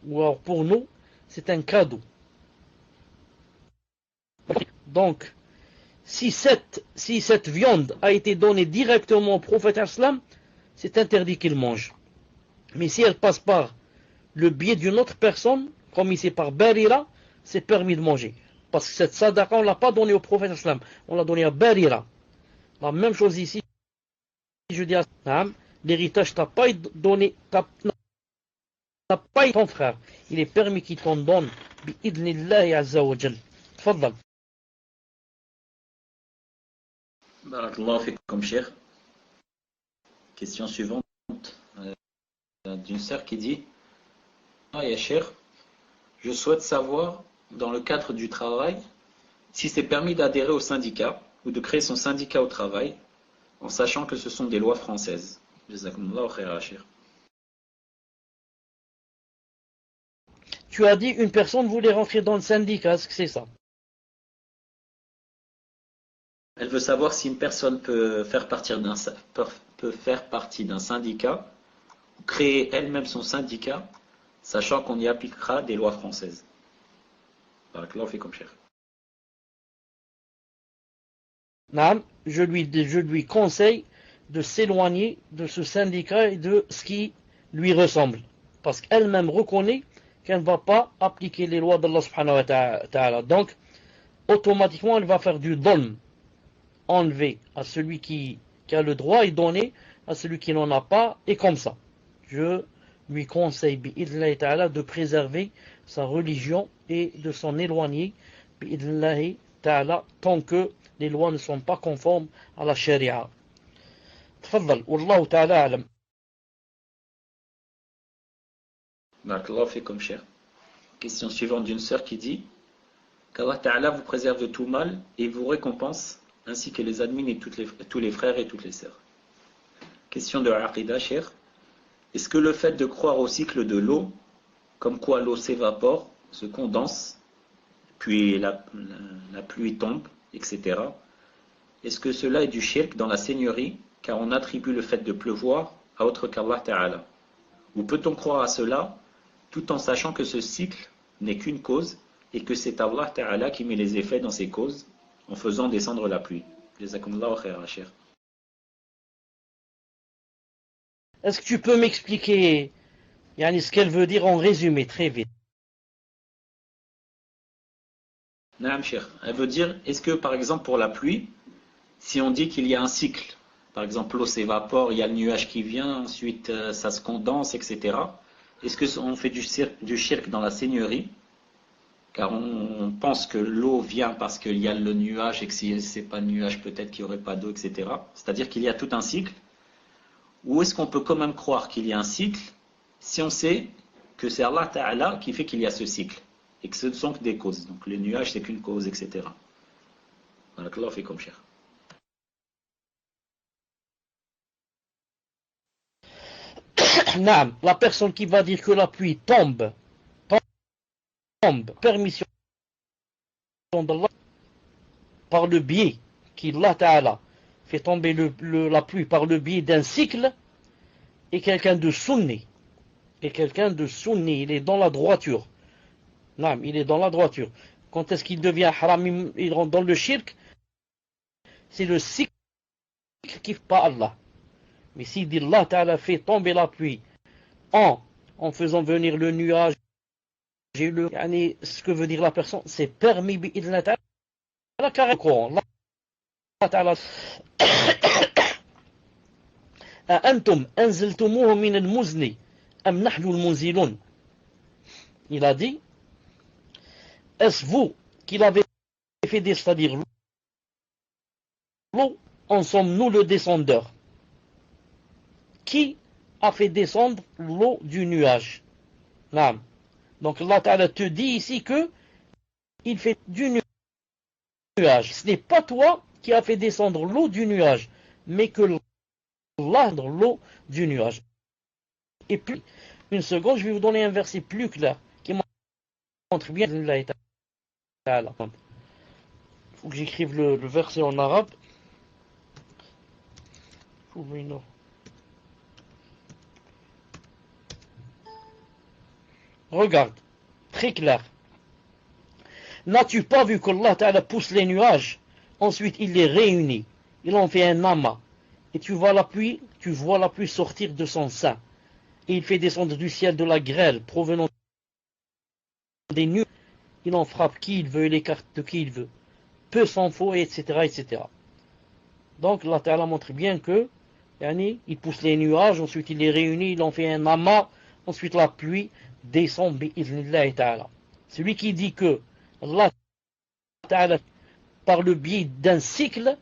ou alors pour nous, c'est un cadeau. Donc, si cette viande a été donnée directement au prophète islam, c'est interdit qu'il mange. Mais si elle passe par le biais d'une autre personne, comme ici par Barira, c'est permis de manger. Parce que cette sadaqa, on ne l'a pas donnée au prophète islam, on l'a donnée à Barira. La même chose ici, je dis à Sam, l'héritage t'a pas donné, t'as pas été ton frère. Il est permis qu'il t'en donne. Bi'idnillahi azza wa jal. Tfaddal. Barakallahu fikum, cher. Question suivante d'une sœur qui dit: Ah, ya cher, je souhaite savoir, dans le cadre du travail, si c'est permis d'adhérer au syndicat ou de créer son syndicat au travail, en sachant que ce sont des lois françaises. Jazakumullahu khairan, cher. Tu as dit une personne voulait rentrer dans le syndicat, est-ce que c'est ça? Elle veut savoir si une personne peut faire partie d'un syndicat ou créer elle-même son syndicat, sachant qu'on y appliquera des lois françaises. Barakallahu fikum, cher. Je lui conseille de s'éloigner de ce syndicat et de ce qui lui ressemble. Parce qu'elle-même reconnaît qu'elle ne va pas appliquer les lois d'Allah subhanahu wa ta'ala. Donc, automatiquement, elle va faire du dôme, enlever à celui qui a le droit et donner à celui qui n'en a pas, et comme ça. Je lui conseille, bi'idnillahi ta'ala, de préserver sa religion et de s'en éloigner, bi'idnillahi ta'ala, tant que les lois ne sont pas conformes à la charia. Tfaddal, wallahu ta'ala alam. Barakallahu fikum, cher. Question suivante d'une sœur qui dit: qu'Allah Ta'ala vous préserve de tout mal et vous récompense, ainsi que les admins et tous les frères et toutes les sœurs. Question de Aqidah, cher. Est-ce que le fait de croire au cycle de l'eau, comme quoi l'eau s'évapore, se condense, puis la pluie tombe, etc., est-ce que cela est du shirk dans la seigneurie, car on attribue le fait de pleuvoir à autre qu'Allah Ta'ala? Ou peut-on croire à cela, tout en sachant que ce cycle n'est qu'une cause, et que c'est Allah Ta'ala qui met les effets dans ces causes, en faisant descendre la pluie? Jazakumullahu khairan, cher. Est-ce que tu peux m'expliquer ce qu'elle veut dire en résumé, très vite? Naam, cher. Elle veut dire, est-ce que par exemple pour la pluie, si on dit qu'il y a un cycle, par exemple l'eau s'évapore, il y a le nuage qui vient, ensuite ça se condense, etc. Est-ce qu'on fait du shirk dans la seigneurie, car on pense que l'eau vient parce qu'il y a le nuage, et que si ce n'est pas le nuage, peut-être qu'il n'y aurait pas d'eau, etc. C'est-à-dire qu'il y a tout un cycle. Ou est-ce qu'on peut quand même croire qu'il y a un cycle, si on sait que c'est Allah Ta'ala qui fait qu'il y a ce cycle, et que ce ne sont que des causes. Donc le nuage, c'est qu'une cause, etc. Donc Allah fait comme cher. La personne qui va dire que la pluie tombe, permission d'Allah, par le biais qu'Allah Ta'ala fait tomber la pluie par le biais d'un cycle, est quelqu'un de sunni. Il est dans la droiture. Il est dans la droiture. Quand est-ce qu'il devient haram, il rentre dans le shirk? C'est le cycle qui fait pas Allah. Mais si Allah Ta'ala fait tomber la pluie en faisant venir le nuage, ce que veut dire la personne, c'est permis bi'idhnillah ta'ala, car Allah Ta'ala أأنتم أنزلتموه من المزن أم نحن المنزلون. Il a dit, est-ce vous qui l'avez fait descendre, c'est-à-dire l'eau, en sommes-nous le descendeur? Qui a fait descendre l'eau du nuage? Donc Allah Ta'ala te dit ici que il fait du nuage. Ce n'est pas toi qui a fait descendre l'eau du nuage, mais que Allah dans l'eau du nuage. Et plus, une seconde, je vais vous donner un verset plus clair qui montre bien Allah Ta'ala. Il faut que j'écrive le verset en arabe. Regarde, très clair. N'as-tu pas vu qu'Allah Ta'ala pousse les nuages, ensuite il les réunit, il en fait un amas, et tu vois la pluie sortir de son sein, et il fait descendre du ciel de la grêle provenant des nuages, il en frappe qui il veut, il écarte de qui il veut, peu s'en faut, etc., etc. Donc Allah Ta'ala montre bien que, il pousse les nuages, ensuite il les réunit, il en fait un amas, ensuite la pluie descend bi'idhnillahi ta'ala. Celui qui dit que Allah Ta'ala, par le biais d'un cycle,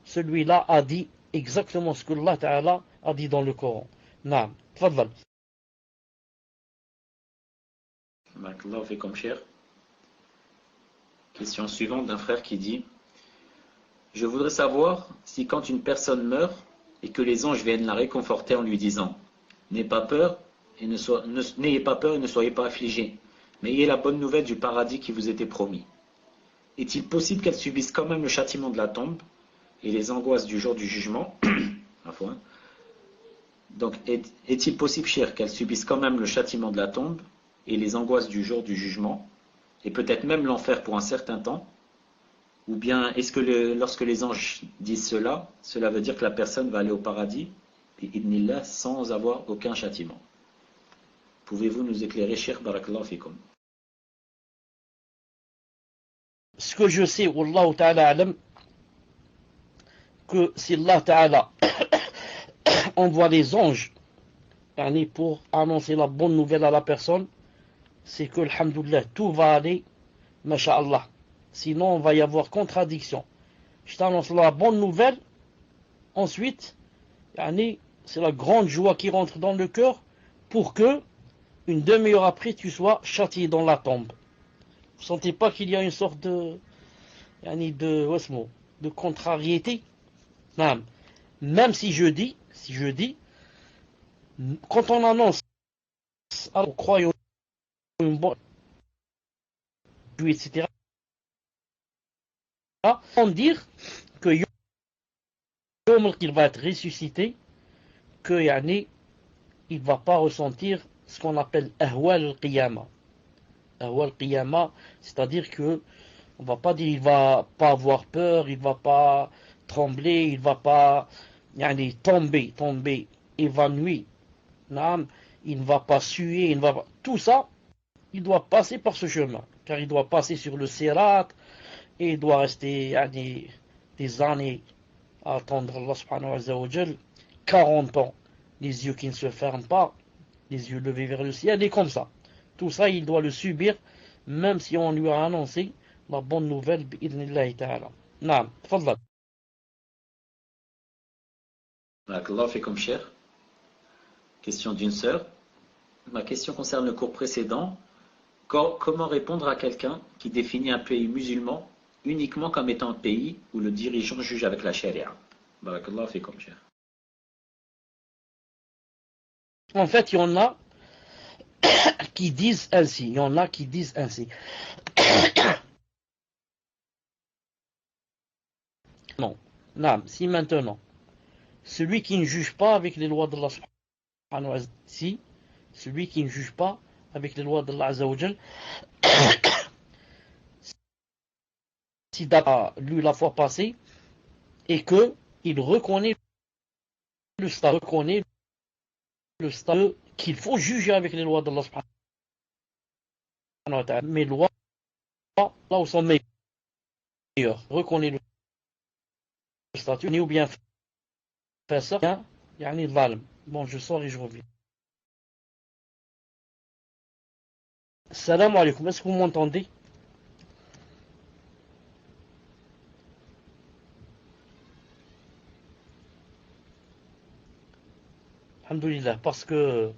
celui-là a dit exactement ce que Allah Ta'ala a dit dans le Coran. Naam, tfadhal. Barakallahu fikum, cher. Question suivante d'un frère qui dit: je voudrais savoir si quand une personne meurt et que les anges viennent la réconforter en lui disant: n'ayez pas peur et ne soyez pas affligés, mais ayez la bonne nouvelle du paradis qui vous était promis. Est-il possible qu'elle subisse quand même le châtiment de la tombe et les angoisses du jour du jugement? Donc, est-il possible, cher, qu'elle subisse quand même le châtiment de la tombe et les angoisses du jour du jugement, et peut-être même l'enfer pour un certain temps? Ou bien est-ce que lorsque les anges disent cela, cela veut dire que la personne va aller au paradis, bi'idhnillah, sans avoir aucun châtiment? Pouvez-vous nous éclairer, cher? Barakallahu fikum. Ce que je sais, Wallahu Ta'ala alam, que si Allah Ta'ala envoie les anges pour annoncer la bonne nouvelle à la personne, c'est que, alhamdoulilah, tout va aller, masha'Allah. Sinon, on va y avoir contradiction. Je t'annonce la bonne nouvelle, ensuite, c'est la grande joie qui rentre dans le cœur pour que, une demi-heure après, tu sois châtié dans la tombe. Vous ne sentez pas qu'il y a une sorte de contrariété? Non. Même si je dis, quand on annonce aux croyants une bonne, etc., on dire que il va être ressuscité, que il ne va pas ressentir ce qu'on appelle ahwal al-qiyama. Ahwal al-qiyama, c'est-à-dire que on va pas dire il va pas avoir peur, il va pas trembler, il va pas tomber évanoui. Il ne va pas suer, il ne va pas... Tout ça, il doit passer par ce chemin, car il doit passer sur le sirat et il doit rester des années à attendre Allah subhanahu wa ta'ala, 40 ans, les yeux qui ne se ferment pas, les yeux levés vers le ciel, et comme ça. Tout ça, il doit le subir, même si on lui a annoncé la bonne nouvelle, bi'idhnillahi ta'ala. Naam, tfadhal. Barakallahu fikum, cher. Question d'une sœur. Ma question concerne le cours précédent. Comment répondre à quelqu'un qui définit un pays musulman uniquement comme étant un pays où le dirigeant juge avec la charia? Barakallahu fikum, cher. En fait, il y en a qui disent ainsi. Non, si maintenant, celui qui ne juge pas avec les lois d'Allah subhanahu wa ta'ala, celui qui ne juge pas avec les lois d'Allah azza wa jal, si d'après lui la fois passée, et que il reconnaît le stade qu'il faut juger avec les lois d'Allah subhanahu wa ta'ala, mais les lois là où sont meilleures, reconnaît le statut, ou bien faire ça, bon, je sors et je reviens. Salam alaikum, est-ce que vous m'entendez? Alhamdulillah, parce que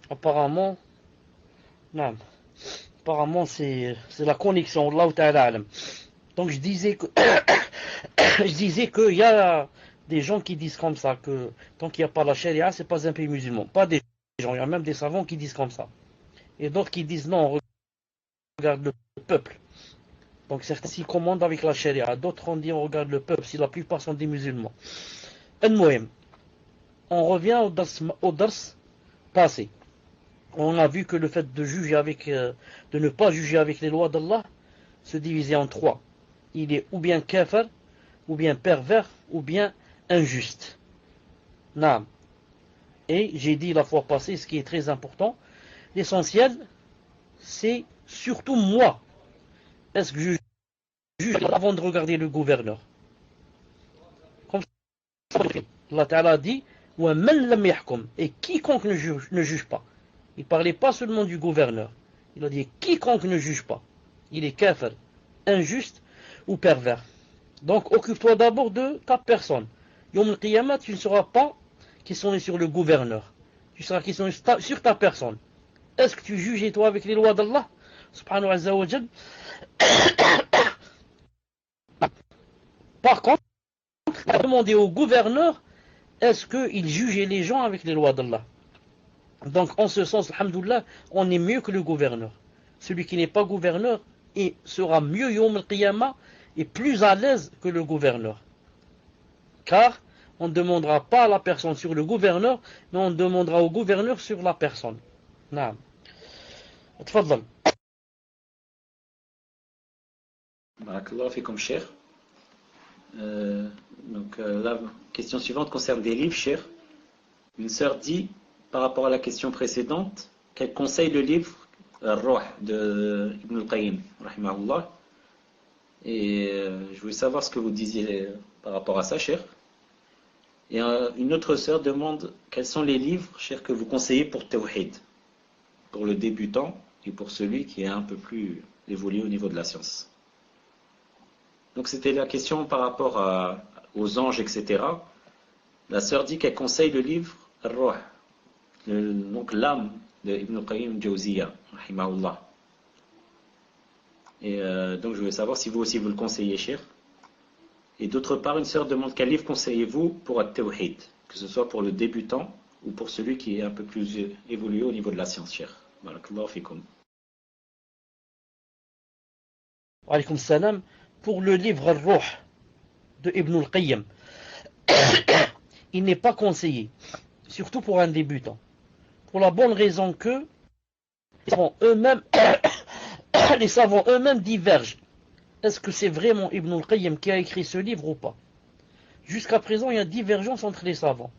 apparemment c'est la connexion, Allah ta'ala alam. Donc je disais que il y a des gens qui disent comme ça, que tant qu'il n'y a pas la charia, c'est pas un pays musulman. Pas des gens, il y a même des savants qui disent comme ça. Et d'autres qui disent non, on regarde le peuple. Donc certains s'y commandent avec la charia, d'autres on dit on regarde le peuple, si la plupart sont des musulmans. On revient au dars passé. On a vu que le fait de juger de ne pas juger avec les lois d'Allah se divisait en trois. Il est ou bien kafir, ou bien pervers, ou bien injuste. Naam. Et j'ai dit la fois passée, ce qui est très important, l'essentiel, c'est surtout moi. Est-ce que je juge avant de regarder le gouverneur? Comme ça, Allah Ta'ala dit, et quiconque ne juge pas. Il ne parlait pas seulement du gouverneur. Il a dit quiconque ne juge pas. Il est kafir, injuste ou pervers. Donc occupe-toi d'abord de ta personne. Yom al-Qiyamah, tu ne seras pas questionné sur le gouverneur. Tu seras questionné sur ta personne. Est-ce que tu juges toi avec les lois d'Allah subhanahu wa ta'ala? Par contre, on a demandé au gouverneur est-ce qu'il jugeait les gens avec les lois d'Allah. Donc en ce sens, alhamdoulilah, on est mieux que le gouverneur. Celui qui n'est pas gouverneur sera mieux Yom al-Qiyamah et plus à l'aise que le gouverneur. Car on ne demandera pas à la personne sur le gouverneur, mais on demandera au gouverneur sur la personne. Naam. Tfaddal. Barakallah fikum, cher. La question suivante concerne des livres, cher. Une sœur dit, par rapport à la question précédente, qu'elle conseille le livre Ar-Ruh de Ibn al-Qayyim, rahimahullah. Et je voulais savoir ce que vous disiez par rapport à ça, cher. Et une autre sœur demande quels sont les livres, cher, que vous conseillez pour Tawhid, pour le débutant et pour celui qui est un peu plus évolué au niveau de la science. Donc c'était la question par rapport aux anges, etc. La sœur dit qu'elle conseille le livre Ar-Ruh, donc l'âme de Ibn al-Qayyim al-Jawziyya, rahimahullah. Et donc je voulais savoir si vous aussi vous le conseillez, cher. Et d'autre part, une sœur demande quel livre conseillez-vous pour At-Tawhid, que ce soit pour le débutant ou pour celui qui est un peu plus évolué au niveau de la science, cher. Barakallahu fikum. Wa alaykum salam. Pour le livre Ar-Ruh de Ibn al-Qayyim, il n'est pas conseillé, surtout pour un débutant. Pour la bonne raison que les savants eux-mêmes divergent. Est-ce que c'est vraiment Ibn al-Qayyim qui a écrit ce livre ou pas? Jusqu'à présent, il y a divergence entre les savants.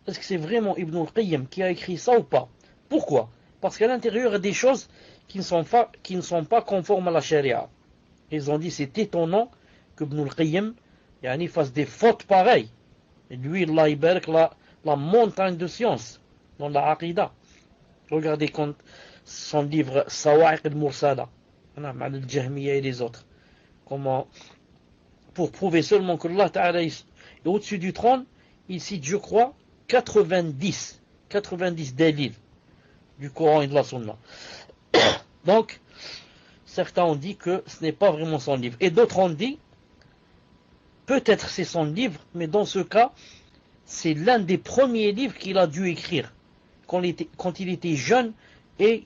Est-ce que c'est vraiment Ibn al-Qayyim qui a écrit ça ou pas? Pourquoi? Parce qu'à l'intérieur, il y a des choses qui ne sont pas conformes à la charia. Ils ont dit c'est étonnant que Ibn al-Qayyim fasse des fautes pareilles. Et lui, Allah ibarak la montagne de science dans la Aqida. Regardez son livre Sawa'iq al-Mursala, al-Jahmiya et les autres. Comment, pour prouver seulement que Allah Ta'ala est au-dessus du trône, il cite, je crois, 90 dalil du Coran et de la Sunna. Donc, certains ont dit que ce n'est pas vraiment son livre. Et d'autres ont dit, peut-être c'est son livre, mais dans ce cas, c'est l'un des premiers livres qu'il a dû écrire. Quand il était jeune et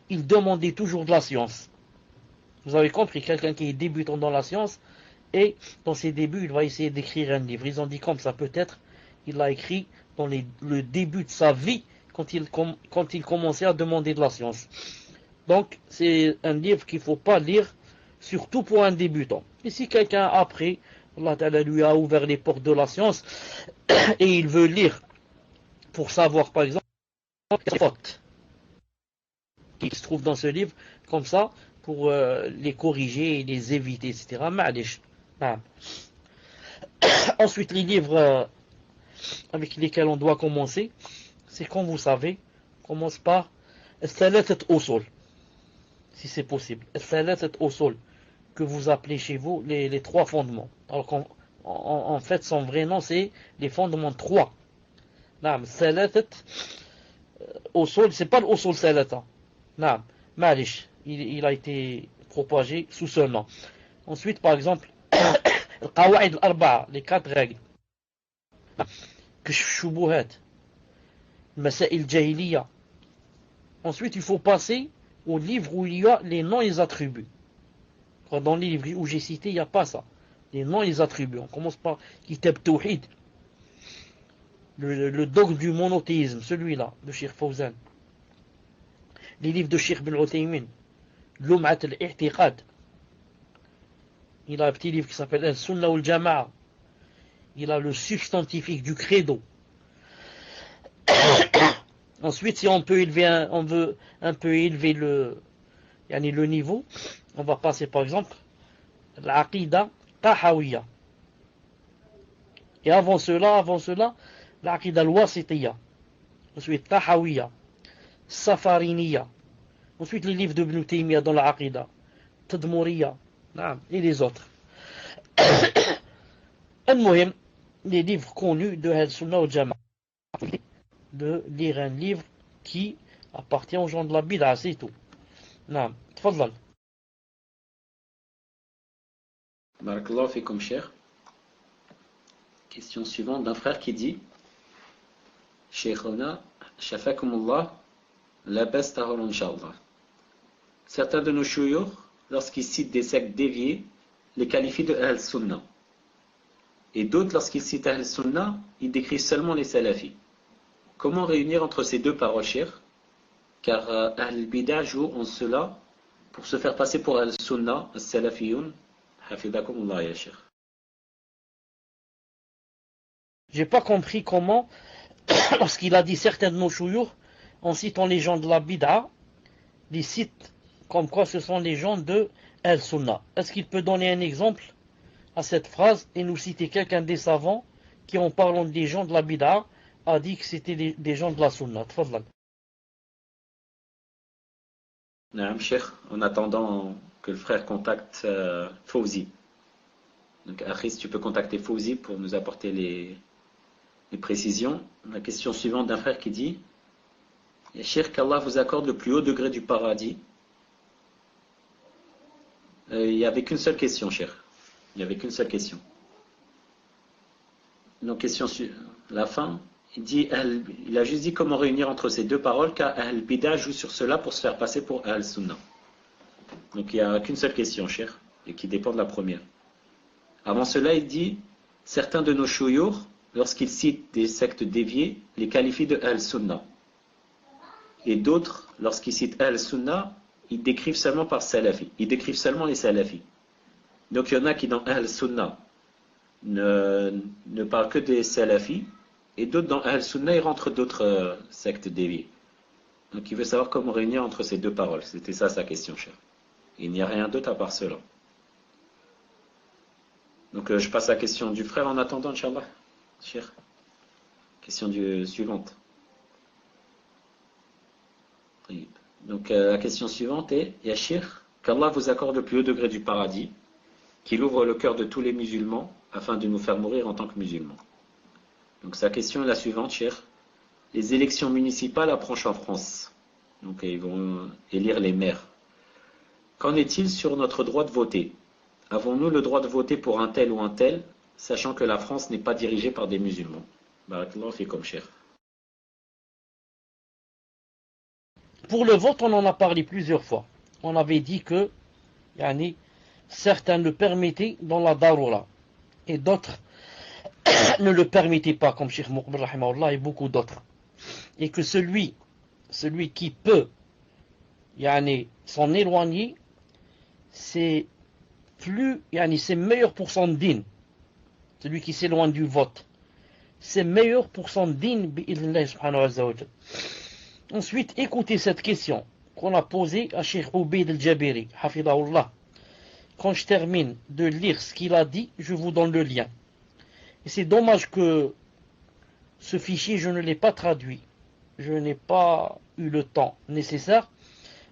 il demandait toujours de la science. Vous avez compris, quelqu'un qui est débutant dans la science, et dans ses débuts, il va essayer d'écrire un livre. Ils ont dit comme ça, peut-être, il l'a écrit dans le début de sa vie, quand il commençait à demander de la science. Donc, c'est un livre qu'il ne faut pas lire, surtout pour un débutant. Et si quelqu'un, après, Allah Ta'ala lui a ouvert les portes de la science, et il veut lire, pour savoir, par exemple, les fautes qui se trouvent dans ce livre, comme ça, pour les corriger et les éviter, etc. Ma'alish. Ensuite, les livres avec lesquels on doit commencer, c'est comme vous savez, on commence par Thalathat Usul, si c'est possible. Thalathat Usul, que vous appelez chez vous les trois fondements. Alors en fait, son vrai nom, c'est les fondements 3. Thalathat Usul, c'est pas l'Usul Thalatha. Ma'alish. Il a été propagé sous ce nom. Ensuite, par exemple, القواعد الأربعة les 4 règles كشف الشبهات المسائل الجاهلية. Ensuite il faut passer au livre où il y a les noms et les attributs. Dans les livres où j'ai cité il n'y a pas ça, les noms et les attributs. On commence par Kitab Tawhid, le dogme du monothéisme, celui-là de Cheikh Fawzan. Les livres de Cheikh bin Uthaymin, Lum'at al-I'tiqad. Il a un petit livre qui s'appelle Al-Sunnah ou Al-Jama'a. Il a le substantifique du credo. Ensuite, si on veut un peu élever le niveau, on va passer par exemple l'Aqida Tahawiyya. Et avant cela, l'Aqida al-Wasitiyya. Ensuite, Tahawiyya, Safariniyya. Ensuite, les livres de Ibn Taymiyyah dans l'Aqida, Tadmuriyya, et les autres. Al-Muhim, les livres connus de Al-Sunnah ou Jama'a. De lire un livre qui appartient aux gens de la bid'a, c'est tout. Non, tfadlal. Barakallahu fikum, cher. Question suivante d'un frère qui dit Sheikhuna, shafakumullah, la best tahol inshallah. Certains de nos chouyours, lorsqu'ils citent des sectes déviées, les qualifient de Ahl-Sunnah. Et d'autres, lorsqu'ils citent Ahl-Sunnah, ils décrivent seulement les salafis. Comment réunir entre ces deux paroles, cher? Car Ahl-Bida joue en cela pour se faire passer pour Ahl-Sunnah, Al-Salafiyun, hafidakumullah ya cher. J'ai pas compris comment, lorsqu'il a dit certains de nos chouyours, en citant les gens de la bid'a, les cite comme quoi ce sont les gens de Al-Sunnah. Est-ce qu'il peut donner un exemple à cette phrase et nous citer quelqu'un des savants qui, en parlant des gens de la bid'a, a dit que c'était des gens de la Sunnah? Tfadlal. Naam, Cheikh, en attendant que le frère contacte Fawzi. Donc, Achis, tu peux contacter Fawzi pour nous apporter les précisions. La question suivante d'un frère qui dit Cheikh, qu'Allah vous accorde le plus haut degré du paradis. Il n'y avait qu'une seule question, Cheikh. Il n'y avait qu'une seule question. Donc, question sur la fin. Il a juste dit comment réunir entre ces deux paroles, car Ahl-Bida joue sur cela pour se faire passer pour Ahl-Sunnah. Donc il n'y a qu'une seule question, cher, et qui dépend de la première. Avant cela, il dit certains de nos chouyours, lorsqu'ils citent des sectes déviées, les qualifient de Ahl-Sunnah. Et d'autres, lorsqu'ils citent Ahl-Sunnah, ils décrivent seulement par Salafi. Ils décrivent seulement les Salafis. Donc il y en a qui, dans Ahl-Sunnah, ne parlent que des Salafis. Et d'autres dans Ahl-Sunnah, ils rentrent d'autres sectes déviées. Donc il veut savoir comment réunir entre ces deux paroles. C'était ça sa question, cher. Il n'y a rien d'autre à part cela. Donc je passe à la question du frère en attendant, Inch'Allah. Cher. Question suivante. Donc la question suivante est Yashir, qu'Allah vous accorde le plus haut degré du paradis, qu'il ouvre le cœur de tous les musulmans afin de nous faire mourir en tant que musulmans. Donc sa question est la suivante, cher. Les élections municipales approchent en France. Donc ils vont élire les maires. Qu'en est-il sur notre droit de voter? Avons-nous le droit de voter pour un tel ou un tel, sachant que la France n'est pas dirigée par des musulmans? Barakallahu fikum, cher. Pour le vote, on en a parlé plusieurs fois. On avait dit que certains le permettaient dans la Darura et d'autres ne le permettaient pas, comme Cheikh Muqbil rahimahullah et beaucoup d'autres. Et que celui qui peut s'en éloigner, c'est meilleur pour son din. Celui qui s'éloigne du vote, c'est meilleur pour son din bi'idhnillah subhanahu wa ta'ala. Ensuite, écoutez cette question qu'on a posée à Cheikh Ubayd al-Jabiri, hafidahullah. Quand je termine de lire ce qu'il a dit, je vous donne le lien. Et c'est dommage que ce fichier, je ne l'ai pas traduit. Je n'ai pas eu le temps nécessaire.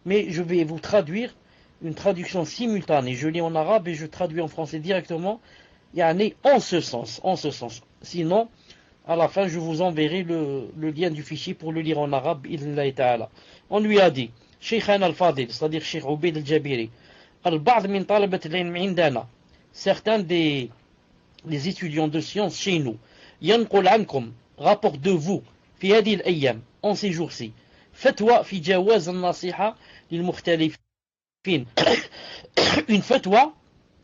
Mais je vais vous traduire une traduction simultanée. Je lis en arabe et je traduis en français directement. En ce sens. Sinon, à la fin, je vous enverrai le lien du fichier pour le lire en arabe. On lui a dit, Sheikhana al-Fadil, c'est-à-dire Cheikh Ubayd al-Jabiri, al-Ba'd min talabat al-ilm indana. Certains des les étudiants de sciences chez nous. ينقل عنكم, rapporte de vous, في هذه الأيام, en ces jours-ci, فتوى في جواز النصيحة للمختلفين. Une fatwa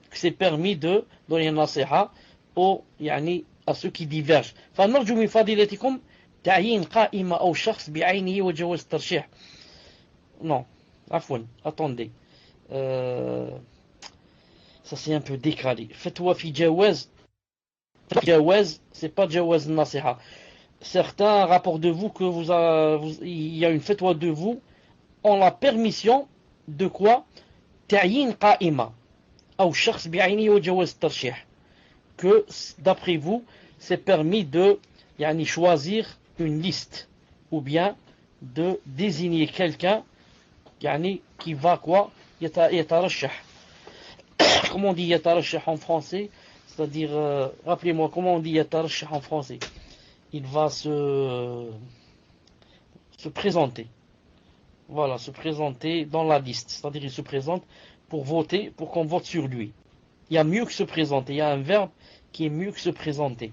que c'est permis de donner nasiha aux, يعني, à ceux qui divergent. فنرجو من فضيلتكم تعيين قائمة أو شخص بعينه وجواز الترشيح. Non, عفوا, attendez. Ça c'est un peu décalé. Fatwa fi jawaz. Jawaz, c'est pas jawaz nasiha. Certains rapportent de vous que il y a une fatwa de vous en la permission de quoi? Ta'yin qa'ima. Ou shakhs bi'ayni wa jawaz tarshih. Que d'après vous, c'est permis de choisir une liste ou bien de désigner quelqu'un qui va quoi? Yatarashah. Comment on dit yatarashah en français? C'est-à-dire, rappelez-moi, comment on dit yatarashah en français? Il va se présenter. Voilà, se présenter dans la liste. C'est-à-dire, il se présente pour voter, pour qu'on vote sur lui. Il y a mieux que se présenter. Il y a un verbe qui est mieux que se présenter.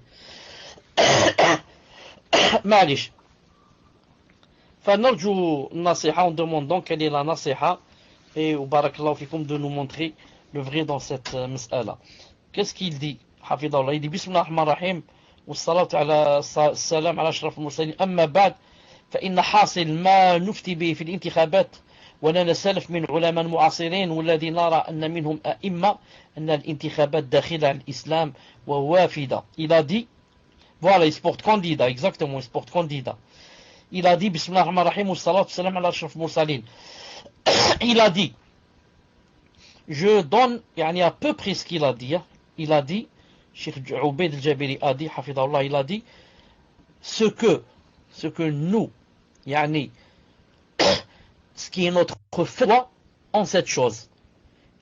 Malish. فنرجو النصيحة, on demande donc quelle est la nasiha, et barakallahu fikum de nous montrer le vrai dans cette mas'ala. Qu'est-ce qu'il dit? Hafidallah, il dit Bismillah ar-Rahman ar-Rahim, والصلاة على السلام على أشرف المرسلين. أما بعد فإن حاصل ما نفتي به في الانتخابات ولنا سلف من علماء معاصرين والذي نرى أن منهم أئمة أن الانتخابات داخلة على الإسلام ووافدة. Il a dit, voilà, il se porte candidat, exactement, il se porte candidat. Il a dit, Bismillah ar-Rahman ar-Rahim, wassalatu wassalam ala ashraf al-mursalin. Il a dit, je donne, à peu près ce qu'il a dit. Il a dit, Cheikh Ubaid al-Jabiri a dit, hafidallah, il a dit, ce que nous, ce qui est notre foi en cette chose.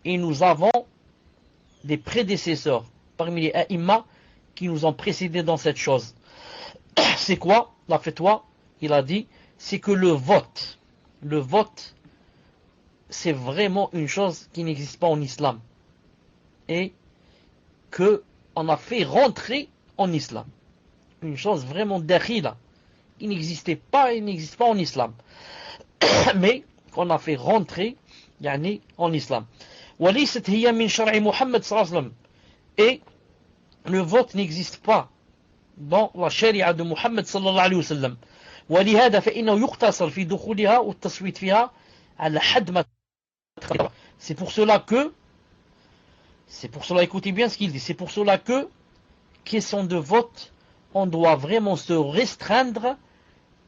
Et nous avons des prédécesseurs parmi les aïmma qui nous ont précédés dans cette chose. C'est quoi la fatwa? Il a dit, c'est que le vote, c'est vraiment une chose qui n'existe pas en islam. Et que on a fait rentrer en islam. Une chose vraiment dakhila. Il n'existe pas en islam. Mais qu'on a fait rentrer en islam. وَلَيْسَتْ هِيَ مِنْ شَرْعِ مُحَمَّدٍ صلى الله عليه وسلم. Et le vote n'existe pas dans la charia de Muhammad sallallahu alayhi wa sallam. ولهذا فإنه يقتصر في دخولها والتصويت فيها على حد ما. C'est pour cela, écoutez bien ce qu'il dit, c'est pour cela que, question de vote, on doit vraiment se restreindre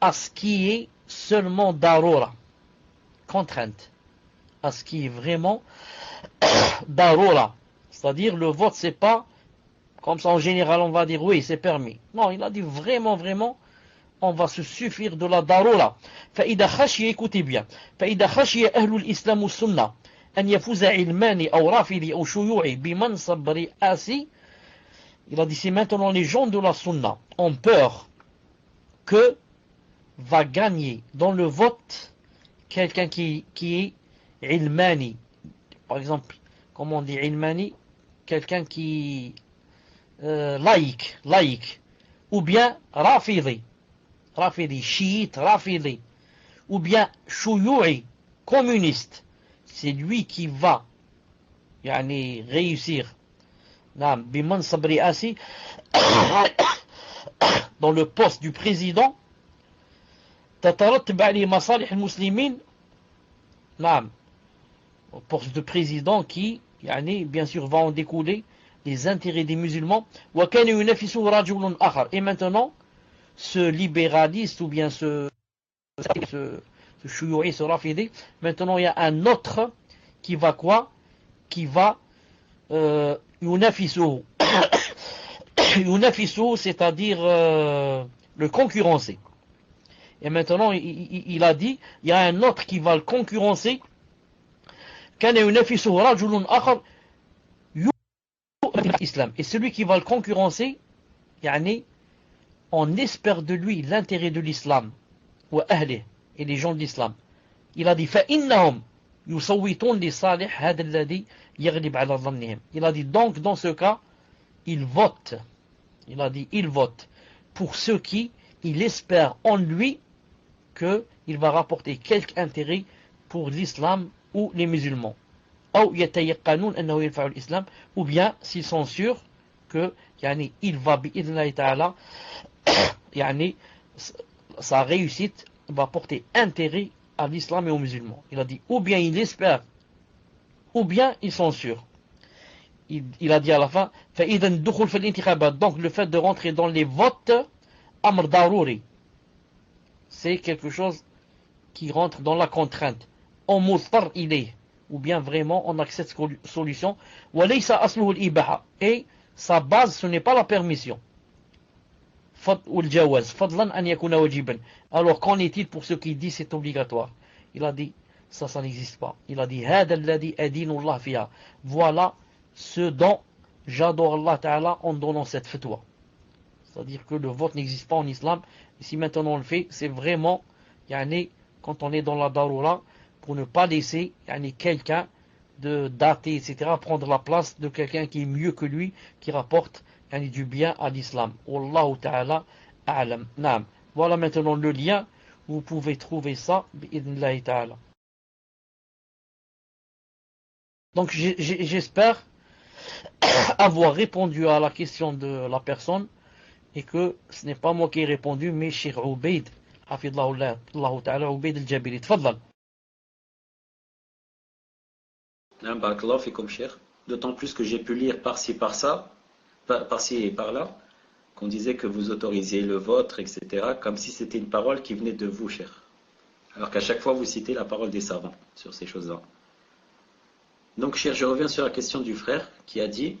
à ce qui est seulement darura, contrainte, à ce qui est vraiment darura. C'est-à-dire, le vote, c'est pas, comme ça en général, on va dire, oui, c'est permis. Non, il a dit vraiment, on va se suffire de la darura. فإذا خشي, écoutez bien, فإذا خشي أهل الإسلام والسنة أن يفوز علماني أو رافضي أو شيوعي بمنصب رئاسي. Il a dit, c'est maintenant les gens de la sunna ont peur que va gagner dans le vote quelqu'un qui est ilmani. Par exemple, comment on dit ilmani? Quelqu'un qui laïque, ou bien rafidi, chiite, rafidi, ou bien shuyu'i, communiste. C'est lui qui va réussir dans le poste du président. تترتب عليه مصالح المسلمين. نعم, au poste de président qui bien sûr va en découler les intérêts des musulmans. وكان ينافسه رجل آخر. Et maintenant ce libéraliste ou bien ce shuyu'i, ce rafidi, maintenant il y a un autre qui va quoi? Qui va ينافسه. ينافسه, c'est-à-dire le concurrencer. Et maintenant, il a dit, il y a un autre qui va le concurrencer. كان ينافسه رجل آخر يؤمن بالإسلام. Et celui qui va le concurrencer, on espère de lui l'intérêt de l'islam, وأهله, et les gens de l'islam. Il a dit, فإنهم يصوتون لصالح هذا الذي يغلب على ظنهم. Il a dit, donc, dans ce cas, il vote. Il a dit il vote pour ceux qui, il espère en lui qu'il va rapporter quelque intérêt pour l'islam ou les musulmans. Ou bien s'ils sont sûrs que il va sa réussite va porter intérêt à l'islam et aux musulmans. Il a dit ou bien il espère, ou bien ils sont sûrs. Il a dit à la fin, donc le fait de rentrer dans les votes, amr darouri, c'est quelque chose qui rentre dans la contrainte. On mustar ilayh, ou bien vraiment on accepte cette solution. Et sa base, ce n'est pas la permission. Alors qu'en est-il pour ceux qui disent c'est obligatoire? Il a dit ça n'existe pas. Il a dit voilà ce dont j'adore Allah Ta'ala en donnant cette fatwa. C'est-à-dire que le vote n'existe pas en islam. Et si maintenant on le fait, c'est vraiment quand on est dans la daroura, pour ne pas laisser quelqu'un de daté, etc., prendre la place de quelqu'un qui est mieux que lui, qui rapporte du bien à l'islam. Wallahu ta'ala a'lam. Naam. Voilà maintenant le lien. Vous pouvez trouver ça bi'idhnillahi ta'ala. Donc j'espère avoir répondu à la question de la personne et que ce n'est pas moi qui ai répondu, mais Cheikh Ubaid, hafidhahullah ta'ala, Ubaid al-Jabiri. Tfadlal. Barakallahu fikum, cher. D'autant plus que j'ai pu lire par-ci et par-là, qu'on disait que vous autorisiez le vôtre, etc., comme si c'était une parole qui venait de vous, cher. Alors qu'à chaque fois, vous citez la parole des savants sur ces choses-là. Donc, cher, je reviens sur la question du frère qui a dit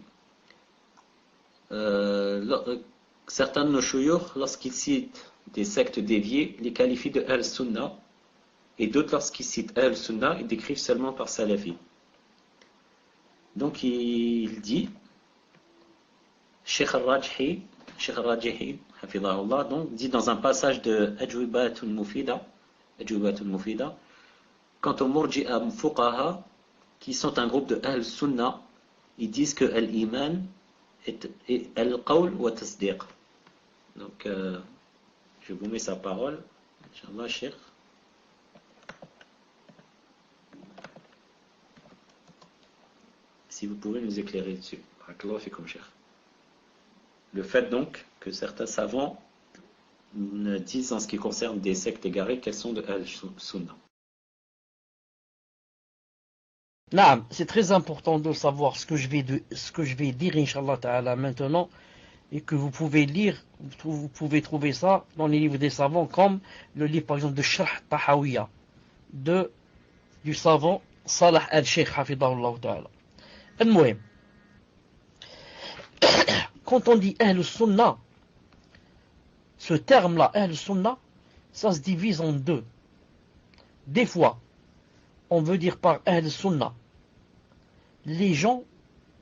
certains de nos chouyours, lorsqu'ils citent des sectes déviées, les qualifient de Al-Sunnah, et d'autres, lorsqu'ils citent Al-Sunnah, ils décrivent seulement par Salafi. Donc, il dit Cheikh al-Rajhi, hafidhahullah, donc, dit dans un passage de Ajwibatul Mufida, quant aux Murji'a Fuqaha, qui sont un groupe de Al-Sunnah, ils disent que Al-Iman est Al-Qawl wa Tasdiq. Donc, je vous mets sa parole, Inch'Allah, Cheikh. Si vous pouvez nous éclairer dessus. Barakallahu fikum, Cheikh. Le fait donc que certains savants disent en ce qui concerne des sectes égarées qu'elles sont de Al-Sunnah. Naam, c'est très important de savoir ce que je vais dire, Inch'Allah Ta'ala, maintenant, et que vous pouvez lire, vous pouvez trouver ça dans les livres des savants, comme le livre par exemple de Sharh Tahawiyya, du savant Salah al-Sheikh, hafidhahullah Ta'ala. Al-Muhim. Quand on dit Ahl-Sunnah, ce terme-là, Ahl-Sunnah, ça se divise en deux. Des fois, on veut dire par Ahl-Sunnah les gens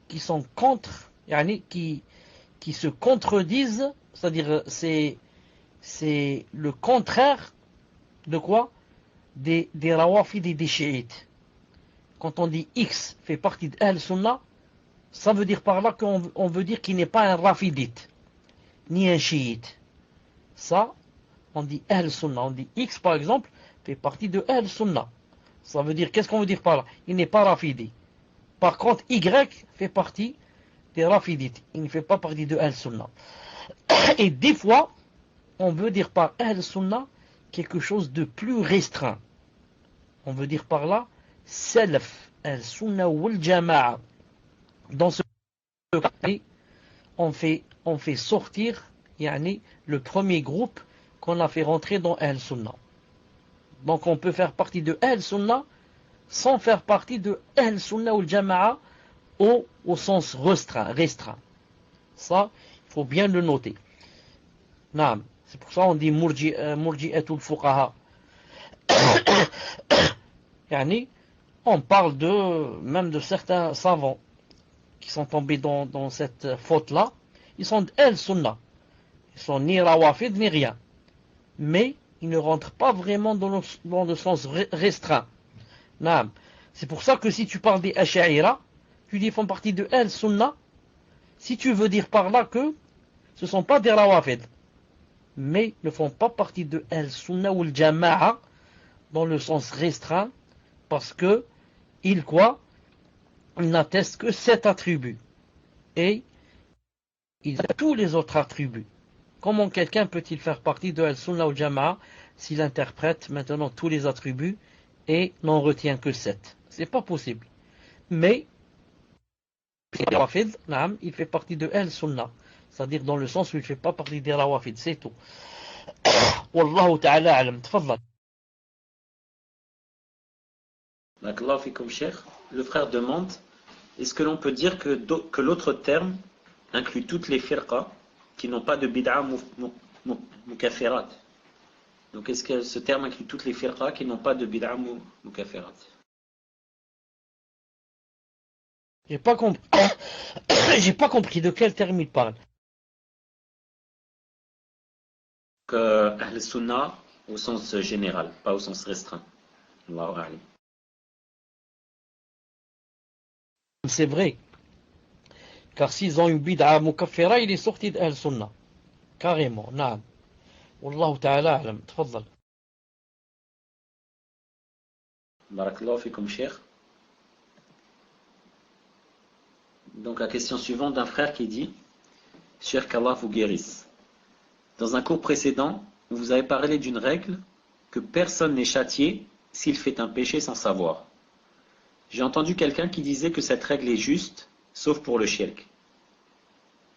qui sont contre, qui se contredisent, c'est-à-dire c'est le contraire de quoi? Des Rawafid et des Chiites. Quand on dit X fait partie de Ahl-Sunnah, ça veut dire par là qu'on veut dire qu'il n'est pas un Rafidite, ni un Chiite. Ça, on dit Ahl-Sunnah. On dit X, par exemple, fait partie de Ahl-Sunnah. Ça veut dire, qu'est-ce qu'on veut dire par là? Il n'est pas Rafidi. Par contre, Y fait partie des Rafidites. Il ne fait pas partie de Ahl-Sunnah. Et des fois, on veut dire par Ahl-Sunnah quelque chose de plus restreint. On veut dire par là Salaf, Al-Sunnah wal Jama'a. Dans ce cas, on fait sortir le premier groupe qu'on a fait rentrer dans Al-Sunnah. Donc on peut faire partie de Al-Sunnah sans faire partie de Al-Sunnah ou Al-Jama'a au sens restreint. Ça, il faut bien le noter. Naam. C'est pour ça qu'on dit Murji'atul Fuqaha. On parle même de certains savants qui sont tombés dans cette faute-là. Ils sont Al-Sunnah. Ils sont ni Rawafid ni rien. Mais ils ne rentrent pas vraiment dans le sens restreint. C'est pour ça que si tu parles des Ash'ira, tu dis qu'ils font partie de Al-Sunnah, Si tu veux dire par là que ce ne sont pas des rawafid, mais ne font pas partie de Al-Sunnah ou Al-Jama'a dans le sens restreint, parce que ils quoi? Ils n'attestent que 7 attributs. Et ils ont tous les autres attributs. Comment quelqu'un peut-il faire partie de Al-Sunnah ou Al-Jama'a s'il interprète maintenant tous les attributs et n'en retient que 7? C'est pas possible. Mais Rawafid, il fait partie de Al-Sunnah. C'est-à-dire dans le sens où il ne fait pas partie des Rawafid, c'est tout. Wallahu ta'ala alam. Tfadlal. Barakallahu fikum, cheikh. Le frère demande, est-ce que l'on peut dire que l'autre terme inclut toutes les firqa qui n'ont pas de bid'a mukaffirat? Donc est-ce que ce terme inclut toutes les firqa qui n'ont pas de bid'a mukaffirat? J'ai pas compris. J'ai pas compris de quel terme il parle. Que Ahl-Sunnah au sens général, pas au sens restreint. Allahu a'lam. C'est vrai. Car s'ils ont une bid'a mukaffira, il est sorti d'Al-Sunnah. Carrément, naam. Wallahu ta'ala alam. Tfadlal. Barakallahu fikum, cheikh. Donc la question suivante d'un frère qui dit, cheikh, qu'Allah vous guérisse. Dans un cours précédent, vous avez parlé d'une règle que personne n'est châtié s'il fait un péché sans savoir. J'ai entendu quelqu'un qui disait que cette règle est juste, sauf pour le shirk.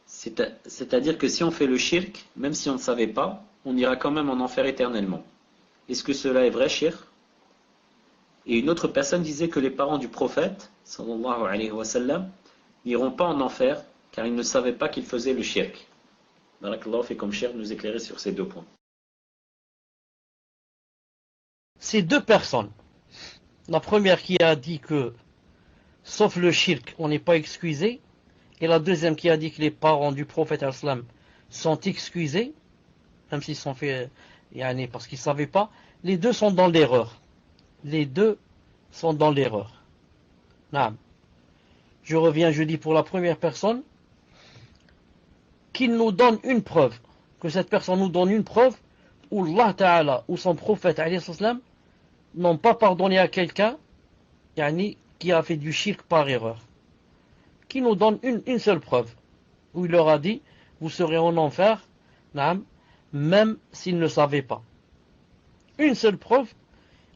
C'est-à-dire que si on fait le shirk, même si on ne savait pas, on ira quand même en enfer éternellement. Est-ce que cela est vrai, cheikh? Et une autre personne disait que les parents du prophète, sallallahu alayhi wa sallam, n'iront pas en enfer, car ils ne savaient pas qu'ils faisaient le shirk. Barakallahu fikum, cheikh, nous éclairer sur ces 2 points. C'est 2 personnes. La première qui a dit que, sauf le shirk, on n'est pas excusé. Et la deuxième qui a dit que les parents du prophète al-Islam sont excusés, même s'ils sont fait, parce qu'ils ne savaient pas. Les 2 sont dans l'erreur. Les 2 sont dans l'erreur. Naam. Je reviens, je dis pour la première personne, qu'il nous donne une preuve, que cette personne nous donne une preuve où Allah Ta'ala ou son prophète alayhi salam n'ont pas pardonné à quelqu'un qui a fait du shirk par erreur. Qui nous donne une seule preuve où il leur a dit vous serez en enfer, même s'ils ne savaient pas. Une seule preuve,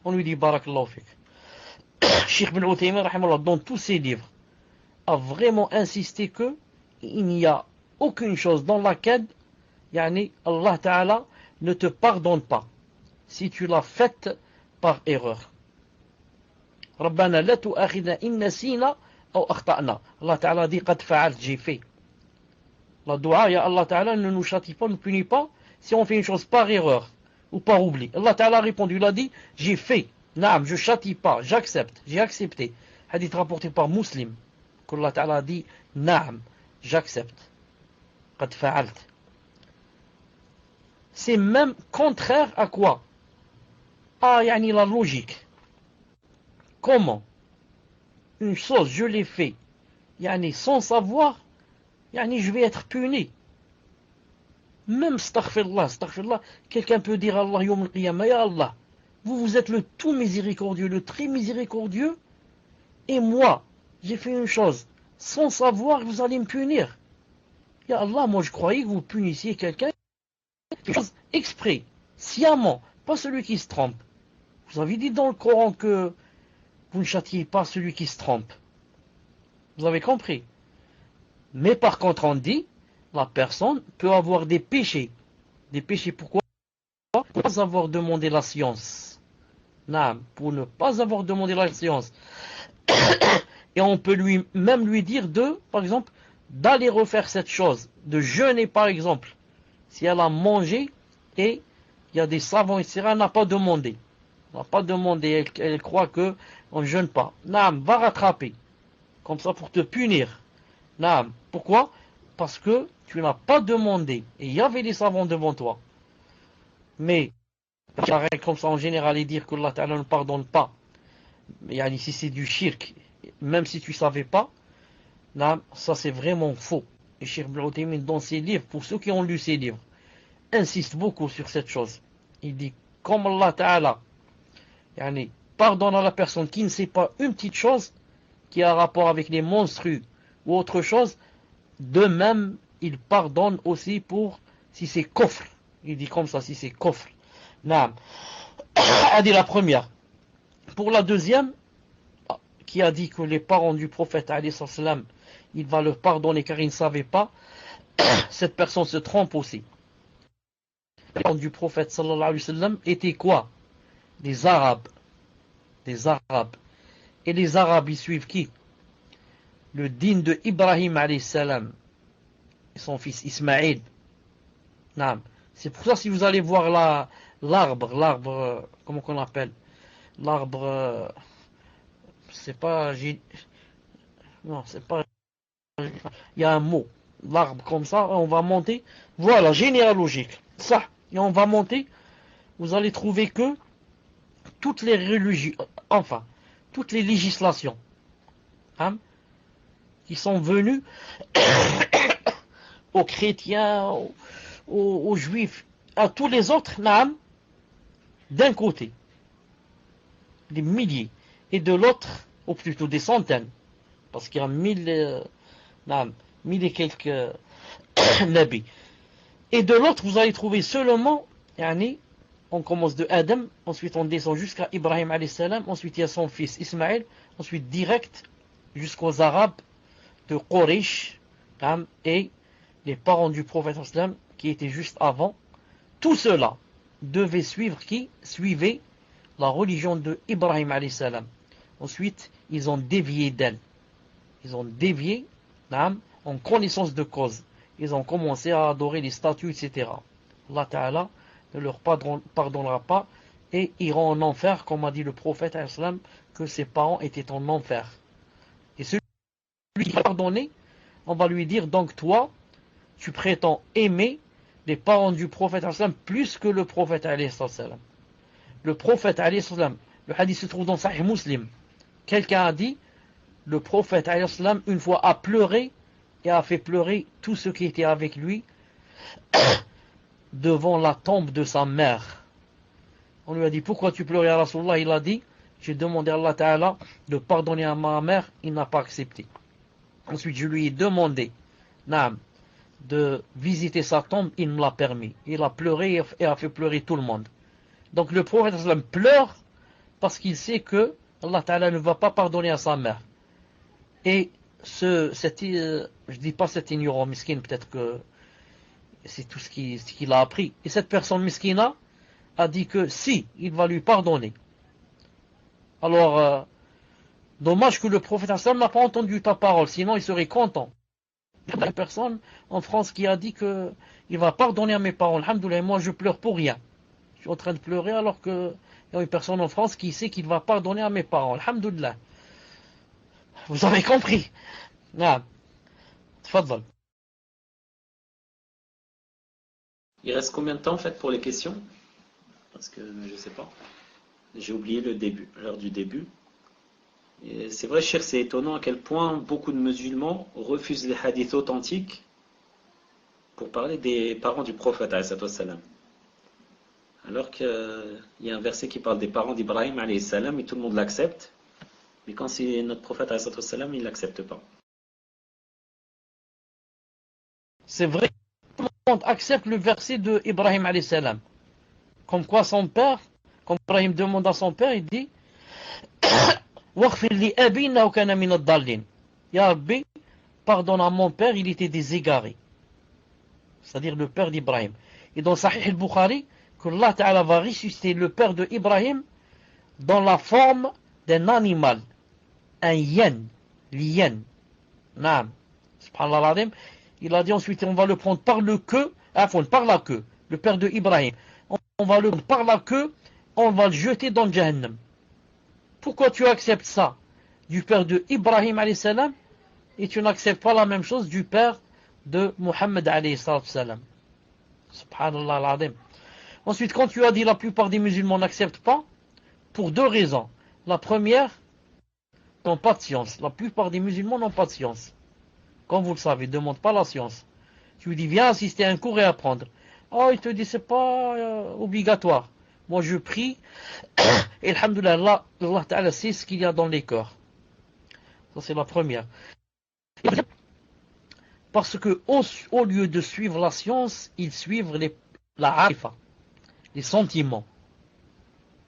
on lui dit barakallahu fik. Cheikh Ibn Uthaymin dans tous ses livres a vraiment insisté que il n'y a aucune chose dans laquelle Allah Ta'ala ne te pardonne pas si tu l'as faite par erreur. Rabbana la tu'akhidna in nasina aw akhta'na. Allah Ta'ala dit qad fa'alt, j'ai fait. La dua, ya Allah Ta'ala ne nous châtie pas, ne punit pas si on fait une chose par erreur ou par oubli. Allah Ta'ala a répondu, il a dit j'ai fait. Naam, je châtie pas, j'accepte, j'ai accepté. Hadith rapporté par Muslim. Allah Ta'ala a dit naam, j'accepte. Qad fa'alt. C'est même contraire à quoi? La logique. Comment une chose, je l'ai fait, sans savoir, je vais être puni. Même astaghfirullah, quelqu'un peut dire à Allah yawm al-qiyamah, ya Allah, vous êtes le tout miséricordieux, le très miséricordieux, et moi, j'ai fait une chose, sans savoir, vous allez me punir. Ya Allah, moi je croyais que vous punissiez quelqu'un exprès, sciemment, pas celui qui se trompe. Vous avez dit dans le Coran que vous ne châtiez pas celui qui se trompe. Vous avez compris. Mais par contre, on dit, la personne peut avoir des péchés. Des péchés pourquoi? Pour ne pas avoir demandé la science. Non, pour ne pas avoir demandé la science. Et on peut même lui dire par exemple, d'aller refaire cette chose, de jeûner par exemple. Si elle a mangé et il y a des savants, etc., elle n'a pas demandé. Elle n'a pas demandé, elle croit qu'on ne jeûne pas. Naam, va rattraper. Comme ça pour te punir. Naam. Pourquoi? Parce que tu n'as pas demandé. Et il y avait des savants devant toi. Mais, comme ça en général, et dire que Allah Ta'ala ne pardonne pas. Mais si c'est du shirk, même si tu ne savais pas, naam, ça c'est vraiment faux. et Cheikh Ibn Uthaymin dans ses livres, pour ceux qui ont lu ses livres, insiste beaucoup sur cette chose. Il dit, comme Allah Ta'ala pardonne à la personne qui ne sait pas une petite chose qui a rapport avec les monstrues ou autre chose, de même, il pardonne aussi pour si c'est kofr. Il dit comme ça, si c'est kofr. Naam. A dit la première. Pour la deuxième, qui a dit que les parents du prophète, il va leur pardonner car ils ne savaient pas, cette personne se trompe aussi. Les parents du prophète sallallahu alayhi wa sallam étaient quoi? Des Arabes. Des Arabes. Et les Arabes, ils suivent qui? Le dîn de Ibrahim alayhi salam. Et son fils Ismaïl. C'est pour ça, si vous allez voir l'arbre, comment qu'on appelle? L'arbre, c'est pas, non, c'est pas, il y a un mot, l'arbre comme ça, on va monter, voilà, généalogique, ça, et on va monter, vous allez trouver que toutes les religions, enfin, toutes les législations, qui sont venues aux chrétiens, aux juifs, à tous les autres, d'un côté, des milliers, et de l'autre, ou plutôt des centaines, parce qu'il y a mille et quelques nabis. Et de l'autre, vous allez trouver seulement, on commence de Adam, ensuite on descend jusqu'à Ibrahim alayhi salam, ensuite il y a son fils Ismaël, ensuite direct jusqu'aux Arabes de Quraysh, et les parents du prophète islam qui étaient juste avant. Tout cela devait suivre qui? Suivait la religion de Ibrahim alayhi salam. Ensuite, ils ont dévié d'elle. Ils ont dévié en connaissance de cause. Ils ont commencé à adorer les statues, etc. Allah Ta'ala ne leur pardonnera pas et iront en enfer, comme a dit le prophète alayhi salam, que ses parents étaient en enfer. Et celui qui va pardonner, on va lui dire, donc toi, tu prétends aimer les parents du prophète alayhi salam plus que le prophète alayhi salam. Le prophète alayhi salam, le hadith se trouve dans Sahih Muslim. Quelqu'un a dit, le prophète alayhi salam une fois a pleuré et a fait pleurer tous ceux qui étaient avec lui devant la tombe de sa mère. On lui a dit, pourquoi tu pleurais à Rasulullah? Il a dit, j'ai demandé à Allah Ta'ala de pardonner à ma mère, il n'a pas accepté. Ensuite, je lui ai demandé de visiter sa tombe, il me l'a permis. Il a pleuré et a fait pleurer tout le monde. Donc le prophète pleure parce qu'il sait que Allah Ta'ala ne va pas pardonner à sa mère. Et je dis pas cet ignorant miskin, peut-être que c'est tout ce qu'il a appris. Et cette personne miskina a dit que si, il va lui pardonner. Alors, dommage que le prophète n'a pas entendu ta parole, sinon il serait content. Il y a une personne en France qui a dit que il va pardonner à mes parents. Alhamdoulilah, moi je pleure pour rien. Je suis en train de pleurer alors qu'il y a une personne en France qui sait qu'il va pardonner à mes parents. Alhamdoulilah. Vous avez compris? Tfadal. Il reste combien de temps en fait pour les questions? Parce que je sais pas. J'ai oublié l'heure du début. Et c'est vrai, cher, c'est étonnant à quel point beaucoup de musulmans refusent les hadiths authentiques pour parler des parents du prophète alayhi salam. Alors qu'il y a un verset qui parle des parents d'Ibrahim alayhi salam et tout le monde l'accepte. Mais quand c'est notre prophète alayhi salam, il ne l'accepte pas. C'est vrai, tout le monde accepte le verset de Ibrahim alayhi salam. Comme quoi son père, quand Ibrahim demande à son père, il dit Waghfir li abi innahu kana min ad-dallin. Ya Rabbi, pardonne à mon père, il était des égarés. C'est-à-dire le père d'Ibrahim. Et dans Sahih al-Bukhari, que Allah Ta'ala va ressusciter le père de Ibrahim dans la forme d'un animal. Un yen. L'yen. Naam. Subhanallah al-Azim. Il a dit ensuite, on va le prendre par la queue. Le père de Ibrahim. On va le prendre par la queue, on va le jeter dans le Jahannam. Pourquoi tu acceptes ça du père de Ibrahim alayhi salam et tu n'acceptes pas la même chose du père de Muhammad alayhi salam? Subhanallah al-Azim. Ensuite, quand tu as dit la plupart des musulmans n'acceptent pas, pour deux raisons. La première, ils n'ont pas de science. La plupart des musulmans n'ont pas de science. Comme vous le savez, ne demande pas la science. Tu lui dis, viens assister à un cours et apprendre. Oh, il te dit, c'est pas obligatoire. Moi, je prie, et alhamdoulilah, Allah Ta'ala sait ce qu'il y a dans les cœurs. Ça, c'est la première. Parce que, au lieu de suivre la science, ils suivent la harifa, les sentiments.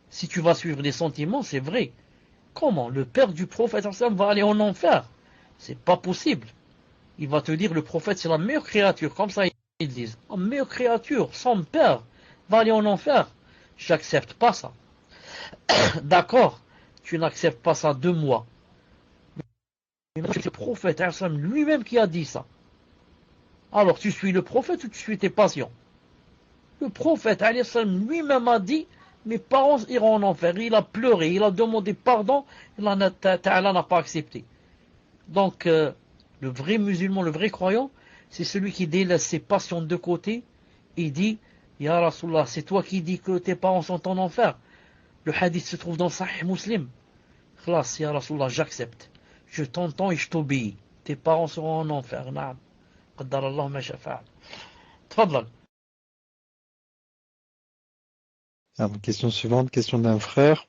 Si tu vas suivre les sentiments, c'est vrai. Comment? Le père du prophète va aller en enfer? C'est pas possible. Il va te dire, le prophète, c'est la meilleure créature. Comme ça, ils disent. La meilleure créature, son père, va aller en enfer. J'accepte pas ça. D'accord, tu n'acceptes pas ça de moi. Mais c'est le prophète lui-même qui a dit ça. Alors, tu suis le prophète ou tu suis tes patients? Le prophète lui-même a dit, mes parents iront en enfer. Il a pleuré, il a demandé pardon, Allah n'a pas accepté. Donc, le vrai musulman, le vrai croyant, c'est celui qui délaisse ses passions de côté et dit, Ya Rasulallah, c'est toi qui dis que tes parents sont en enfer. Le hadith se trouve dans Sahih Muslim. Khlas, Ya Rasulallah, j'accepte. Je t'entends et je t'obéis. Tes parents seront en enfer. Naam. Qaddar Allah ma shafa'a. Tfadlal. Alors, question suivante, question d'un frère.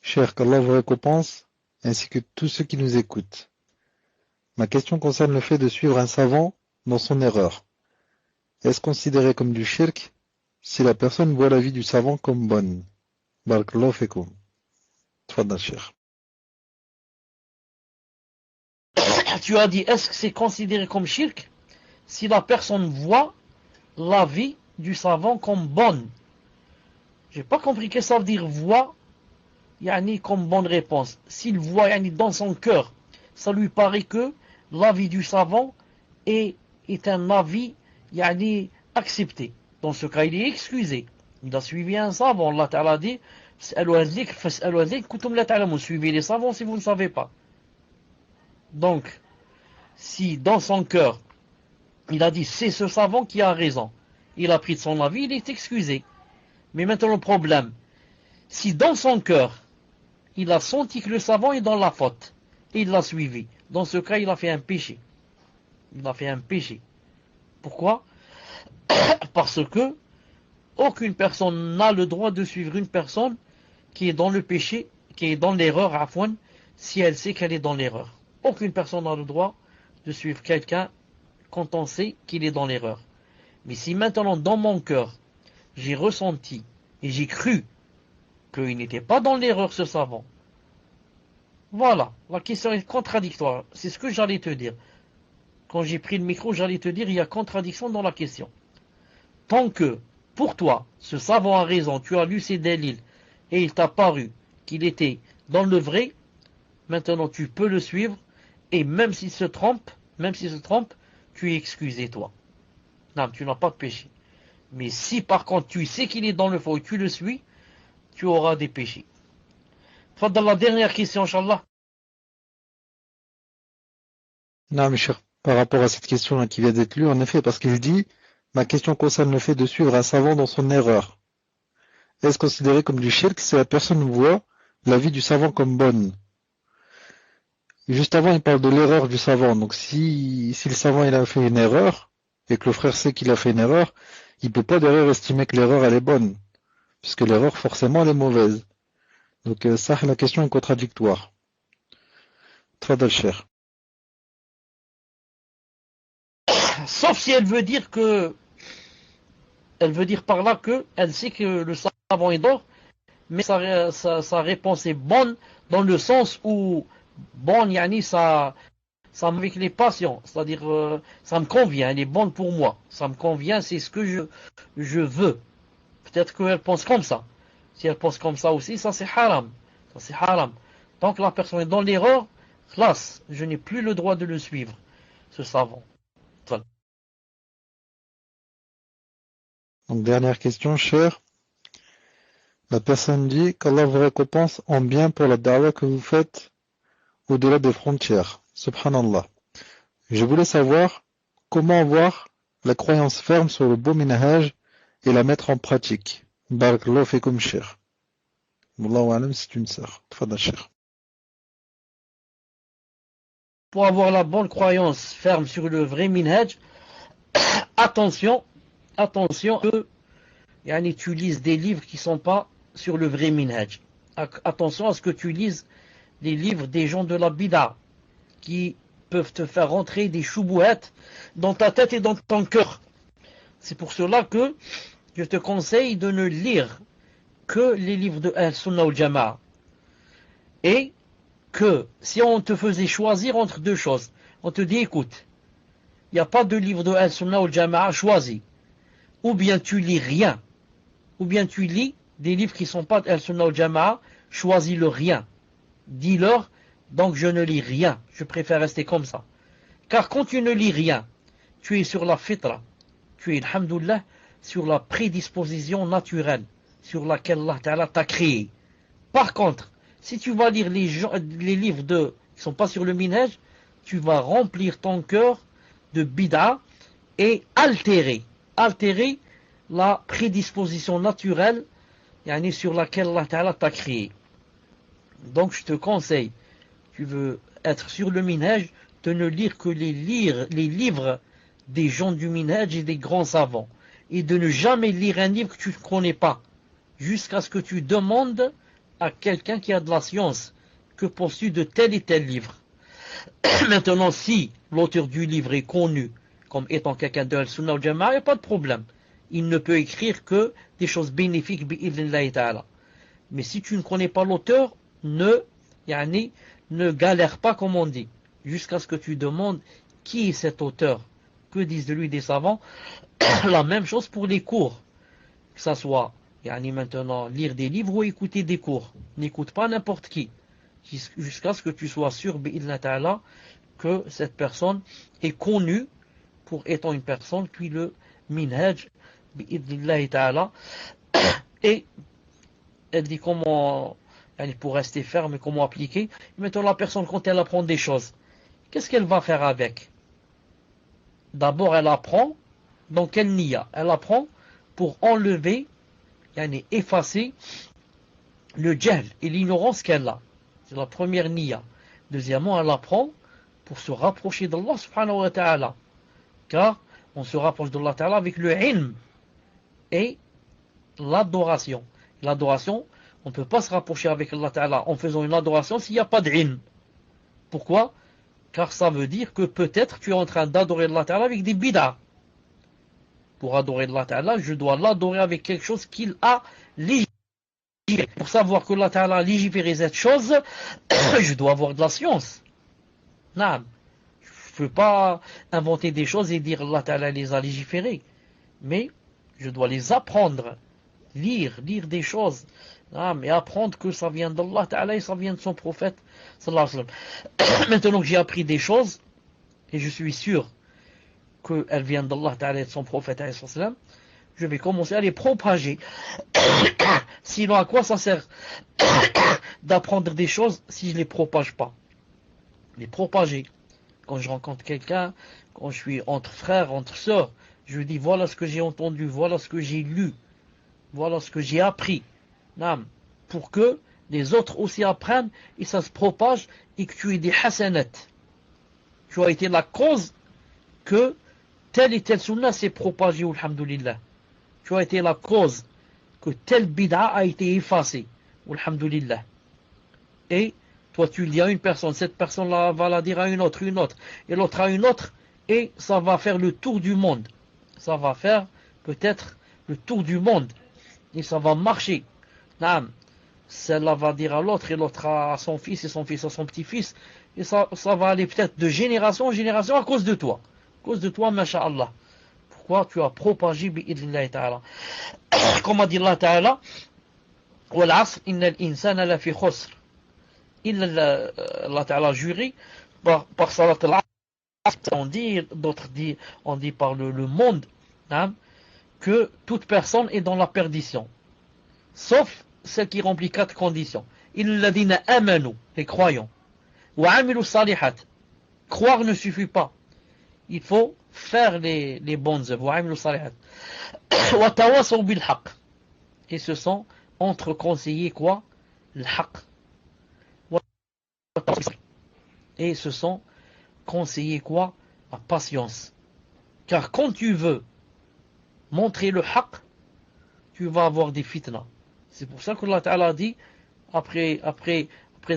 Cher, qu'Allah vous récompense, ainsi que tous ceux qui nous écoutent. Ma question concerne le fait de suivre un savant dans son erreur. Est-ce considéré comme du shirk si la personne voit la vie du savant comme bonne? Barakallahu fikum. Tfadal, cher. Tu as dit, est-ce que c'est considéré comme shirk si la personne voit la vie du savant comme bonne? J'ai pas compris ce que ça veut dire voix, yani comme bonne réponse. S'il voit yani dans son cœur, ça lui paraît que l'avis du savant est un avis yani accepté. Dans ce cas, il est excusé. Il a suivi un savant. Allah Ta'ala dit, suivez les savants si vous ne savez pas. Donc, si dans son cœur, il a dit c'est ce savant qui a raison, il a pris de son avis, il est excusé. Mais maintenant le problème, si dans son cœur, il a senti que le savant est dans la faute, et il l'a suivi, dans ce cas, il a fait un péché. Il a fait un péché. Pourquoi? Parce que aucune personne n'a le droit de suivre une personne qui est dans le péché, qui est dans l'erreur, afwan, si elle sait qu'elle est dans l'erreur. Aucune personne n'a le droit de suivre quelqu'un quand on sait qu'il est dans l'erreur. Mais si maintenant, dans mon cœur, j'ai ressenti et j'ai cru qu'il n'était pas dans l'erreur ce savant. Voilà, la question est contradictoire. C'est ce que j'allais te dire. Quand j'ai pris le micro, j'allais te dire il y a contradiction dans la question. Tant que, pour toi, ce savant a raison, tu as lu ses délits et il t'a paru qu'il était dans le vrai, maintenant tu peux le suivre et même s'il se trompe, tu es excusé toi. Non, tu n'as pas de péché. Mais si par contre tu sais qu'il est dans le faux et tu le suis, tu auras des péchés. Dans la dernière question, Inch'Allah. Non, mes chers, par rapport à cette question-là qui vient d'être lue, en effet, parce qu'il dit, ma question concerne le fait de suivre un savant dans son erreur. Est-ce considéré comme du shirk si la personne voit la vie du savant comme bonne? Juste avant, il parle de l'erreur du savant. Donc si le savant il a fait une erreur, et que le frère sait qu'il a fait une erreur, il peut pas derrière estimer que l'erreur elle est bonne. Puisque l'erreur forcément elle est mauvaise. Donc ça, la question est contradictoire. Tfadal, cher. Sauf si elle veut dire que, elle veut dire par là que elle sait que le savant est d'or, mais sa réponse est bonne dans le sens où bon, yani ça avec les patients, c'est-à-dire ça me convient, elle est bonne pour moi, ça me convient, c'est ce que je veux. Peut-être qu'elle pense comme ça. Si elle pense comme ça aussi, ça c'est haram. Ça c'est haram. Tant que la personne est dans l'erreur, classe, je n'ai plus le droit de le suivre, ce savant. Voilà. Donc dernière question, cher. La personne dit qu'Allah vous récompense en bien pour la da'wah que vous faites au-delà des frontières. Subhanallah. Je voulais savoir comment avoir la croyance ferme sur le beau minhaj et la mettre en pratique. Barakallahu fikum, cher. Wallahu alam, c'est une sœur. Tfadal, cher. pour avoir la bonne croyance ferme sur le vrai minhaj, attention que tu lises des livres qui ne sont pas sur le vrai minhaj. Attention à ce que tu lises les livres des gens de la bid'a qui peuvent te faire rentrer des choubouettes dans ta tête et dans ton cœur. C'est pour cela que je te conseille de ne lire que les livres de Al-Sunnah al-Jama'a. Et que si on te faisait choisir entre deux choses, on te dit écoute, il n'y a pas de livre de Al-Sunnah al-Jama'a choisi. Ou bien tu lis rien, ou bien tu lis des livres qui ne sont pas Al-Sunnah al-Jama'a, choisis le rien. Dis-leur, donc je ne lis rien, je préfère rester comme ça. Car quand tu ne lis rien, tu es sur la fitra, tu es, alhamdoulilah, sur la prédisposition naturelle sur laquelle Allah Ta'ala t'a créé. Par contre, si tu vas lire les livres qui ne sont pas sur le minhaj, tu vas remplir ton cœur de bid'a et altérer la prédisposition naturelle sur laquelle Allah Ta'ala t'a créé. Donc je te conseille, tu veux être sur le minhaj, de ne lire que les livres des gens du minhaj et des grands savants. Et de ne jamais lire un livre que tu ne connais pas, jusqu'à ce que tu demandes à quelqu'un qui a de la science que penses-tu de tel et tel livre. Maintenant, si l'auteur du livre est connu comme étant quelqu'un de Al-Sunnah al-Jama'a, il n'y a pas de problème. Il ne peut écrire que des choses bénéfiques bi'idhnillahi ta'ala. Mais si tu ne connais pas l'auteur, ne galère pas, comme on dit, jusqu'à ce que tu demandes qui est cet auteur, que disent de lui des savants. La même chose pour les cours, que ça soit maintenant lire des livres ou écouter des cours. N'écoute pas n'importe qui, jusqu'à ce que tu sois sûr bi'idhnillahi ta'ala que cette personne est connue pour étant une personne qui le minhaj bi'idhnillahi ta'ala. Et elle dit comment, pour rester ferme et comment appliquer. Maintenant la personne, quand elle apprend des choses, qu'est-ce qu'elle va faire avec? D'abord elle apprend. Dans quelle niya? Elle apprend pour enlever, effacer le jahl et l'ignorance qu'elle a. C'est la première niya. Deuxièmement, elle apprend pour se rapprocher d'Allah subhanahu wa ta'ala. Car on se rapproche d'Allah ta'ala avec le ilm et l'adoration. L'adoration, on ne peut pas se rapprocher avec Allah ta'ala en faisant une adoration s'il n'y a pas d'ilm. Pourquoi? Car ça veut dire que peut-être tu es en train d'adorer Allah ta'ala avec des bid'ah. Pour adorer Allah Ta'ala, je dois l'adorer avec quelque chose qu'il a légiféré. Pour savoir que Allah Ta'ala a légiféré cette chose, je dois avoir de la science. Non, je ne peux pas inventer des choses et dire Allah Ta'ala les a légiférées. Mais je dois les apprendre, lire des choses. Mais apprendre que ça vient d'Allah Ta'ala et ça vient de son prophète. Maintenant que j'ai appris des choses, et je suis sûr qu'elle vient d'Allah Ta'ala et de son prophète, je vais commencer à les propager. Sinon, à quoi ça sert d'apprendre des choses si je ne les propage pas? Les propager. Quand je rencontre quelqu'un, quand je suis entre frères, entre sœurs, je dis voilà ce que j'ai entendu, voilà ce que j'ai lu, voilà ce que j'ai appris. Pour que les autres aussi apprennent et ça se propage et que tu aies des hasanat. Tu as été la cause que tel et tel sunnah s'est propagé, alhamdulillah. Tu as été la cause que tel bid'a a été effacé, alhamdulillah. Et toi tu le dis à une personne, cette personne-là va la dire à une autre, et l'autre à une autre, et ça va faire le tour du monde. Ça va faire peut-être le tour du monde, et ça va marcher. Celle-là va dire à l'autre, et l'autre à son fils, et son fils à son petit-fils, et ça va aller peut-être de génération en génération à cause de toi. À cause de toi, masha'Allah. Pourquoi tu as propagé bi'idhnillahi ta'ala. Comme a dit Allah ta'ala, wal 'asr innal insana la fi khusr. Allah ta'ala juré par salat al-'asr. On dit par le monde, que toute personne est dans la perdition. Sauf celle qui remplit 4 conditions. Illadhina amanu, les croyants. Wa 'amilu salihat. Croire ne suffit pas. Il faut faire les bonnes œuvres. Et ce sont entre conseillers quoi? Le haqq. Et ce sont conseiller quoi? La patience. Car quand tu veux montrer le haqq, tu vas avoir des fitnas. C'est pour ça que Allah Ta'ala a dit, après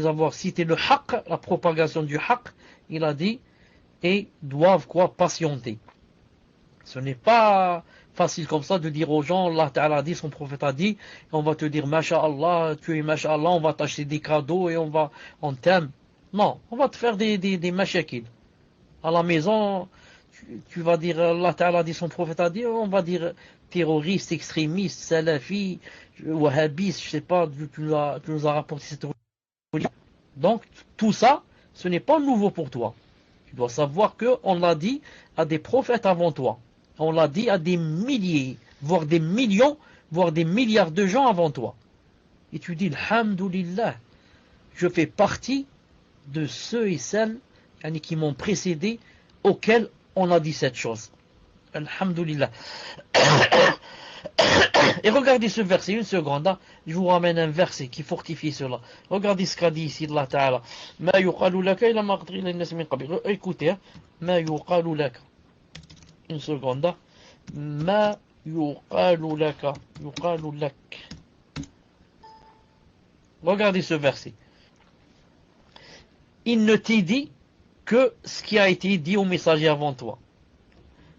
avoir cité le haqq, la propagation du haqq, il a dit, et doivent quoi? Patienter. Ce n'est pas facile comme ça de dire aux gens, Allah Ta'ala a dit, son prophète a dit, et on va te dire, Masha'Allah, tu es Masha'Allah, on va t'acheter des cadeaux et on t'aime. Non, on va te faire des mashakil. À la maison, tu vas dire, Allah Ta'ala a dit, son prophète a dit, on va dire terroriste, extrémiste, salafi, wahhabiste, je sais pas, tu nous as rapporté cette religion. Donc, tout ça, ce n'est pas nouveau pour toi. Tu dois savoir qu'on l'a dit à des prophètes avant toi. On l'a dit à des milliers, voire des millions, voire des milliards de gens avant toi. Et tu dis, Alhamdulillah, je fais partie de ceux et celles qui m'ont précédé, auxquels on a dit cette chose. Alhamdulillah. Et regardez ce verset, une seconde, hein. Je vous ramène un verset qui fortifie cela. Regardez ce qu'a dit ici Allah Ta'ala. Ma yuqalu laka ila ma qadri linnas min qabl. Écoutez, hein. Ma yuqalu laka. Une seconde. Hein. Ma yuqalu laka. Yuqalu lak. Regardez ce verset. Il ne t'est dit que ce qui a été dit au messager avant toi.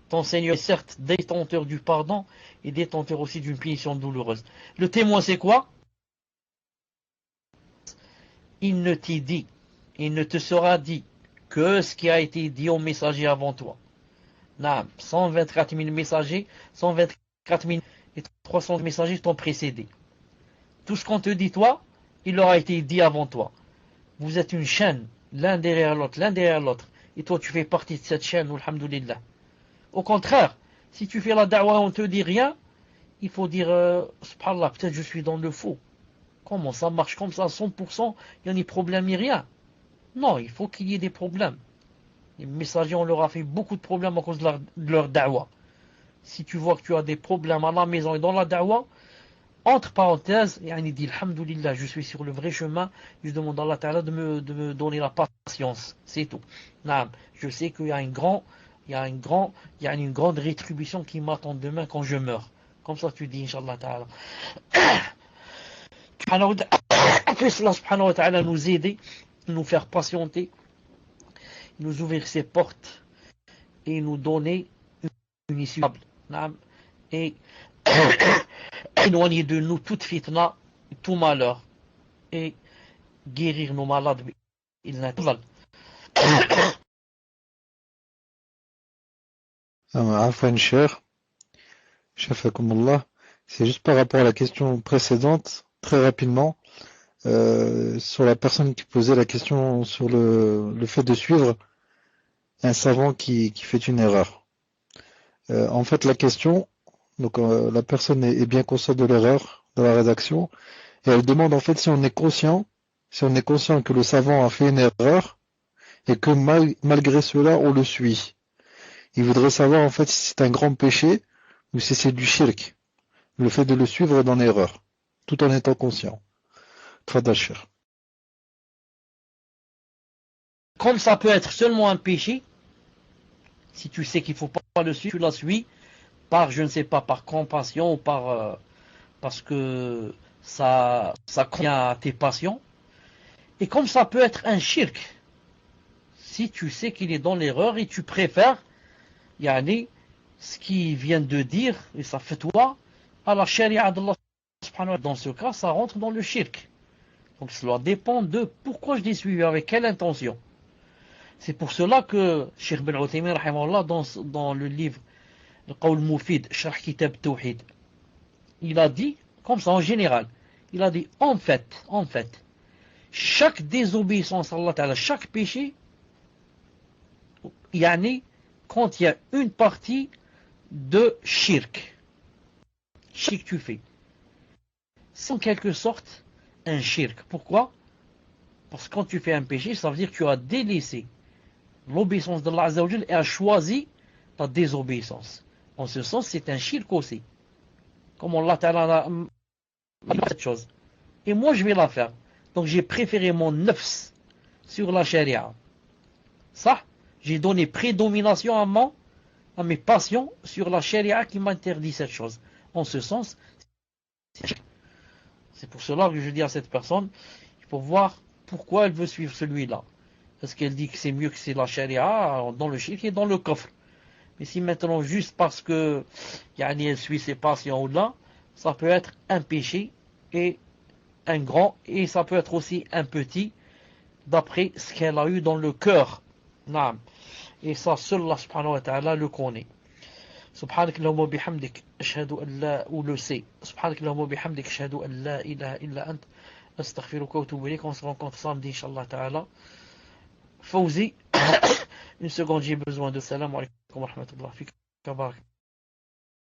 Ton Seigneur est certes détenteur du pardon et détenteur aussi d'une punition douloureuse. Le témoin, c'est quoi? Il ne t'est dit, il ne te sera dit que ce qui a été dit aux messagers avant toi. 124 000 messagers, 124 300 messagers t'ont précédé. Tout ce qu'on te dit, toi, il aura été dit avant toi. Vous êtes une chaîne, l'un derrière l'autre. Et toi, tu fais partie de cette chaîne, alhamdulillah. Au contraire, si tu fais la da'wah et on ne te dit rien, il faut dire, subhanallah, peut-être je suis dans le faux. Comment ça marche comme ça, 100%, il y a ni problème ni rien. Non, il faut qu'il y ait des problèmes. Les messagers, on leur a fait beaucoup de problèmes à cause de leur da'wah. Si tu vois que tu as des problèmes à la maison et dans la da'wah, entre parenthèses, il dit, alhamdulillah, je suis sur le vrai chemin, je demande à Allah Ta'ala de me donner la patience. C'est tout. Je sais qu'il y a une grande rétribution qui m'attend demain quand je meurs. Comme ça tu dis, Inch'Allah Ta'ala. Après cela, subhanahu wa ta'ala, nous aider, nous faire patienter, nous ouvrir ses portes et nous donner une issue stable. Et éloigner de nous toute fitna, tout malheur et guérir nos malades. Il n'a pas. Afwan cher, Shafakumullah, c'est juste par rapport à la question précédente, très rapidement, sur la personne qui posait la question sur le fait de suivre un savant qui fait une erreur. En fait, la question, donc la personne est bien consciente de l'erreur dans la rédaction, et elle demande en fait si on est conscient que le savant a fait une erreur, et que malgré cela, on le suit. Il voudrait savoir en fait si c'est un grand péché ou si c'est du shirk, le fait de le suivre dans l'erreur, tout en étant conscient. Tfadal cher. Comme ça peut être seulement un péché, si tu sais qu'il ne faut pas le suivre, tu la suis par, je ne sais pas, par compassion ou parce que ça convient à tes passions. Et comme ça peut être un shirk, si tu sais qu'il est dans l'erreur et tu préfères ce qu'il vient de dire, et ça fait toi, à la sharia d'Allah subhanahu wa ta'ala. Dans ce cas, ça rentre dans le shirk. Donc cela dépend de pourquoi je l'ai suivi, avec quelle intention. C'est pour cela que Cheikh Ben Uthaymin, dans le livre le Qawl Mufid, Sharh Kitab Tawhid, il a dit, comme ça en général, il a dit, en fait, chaque désobéissance à Allah Ta'ala, chaque péché, quand il y a une partie de shirk tu fais, c'est en quelque sorte un shirk. Pourquoi? Parce que quand tu fais un péché, ça veut dire que tu as délaissé l'obéissance d'Allah Azza wa Jal et a choisi ta désobéissance. En ce sens, c'est un shirk aussi. Comme Allah Ta'ala a dit cette chose. Et moi, je vais la faire. Donc, j'ai préféré mon nafs sur la sharia. Ça, J'ai donné prédomination à mes passions sur la charia qui m'interdit cette chose. En ce sens, c'est pour cela que je dis à cette personne, il faut voir pourquoi elle veut suivre celui-là. Est-ce qu'elle dit que c'est mieux que c'est la charia dans le shirk et dans le kufr? Mais si maintenant, juste parce que elle suit ses passions au-delà, ça peut être un péché et un grand, et ça peut être aussi un petit, d'après ce qu'elle a eu dans le cœur. Naam. Et ça, seul Allah subhanahu wa ta'ala le connaît. سبحانك اللهم وبحمدك أشهد أن لا ou le sait. سبحانك اللهم وبحمدك أشهد أن لا إله إلا أنت أستغفرك وأتوب إليك. On se rencontre samedi, Inch'Allah ta'ala. Fawzi, une seconde, j'ai besoin de salam alaikum wa rahmatullah.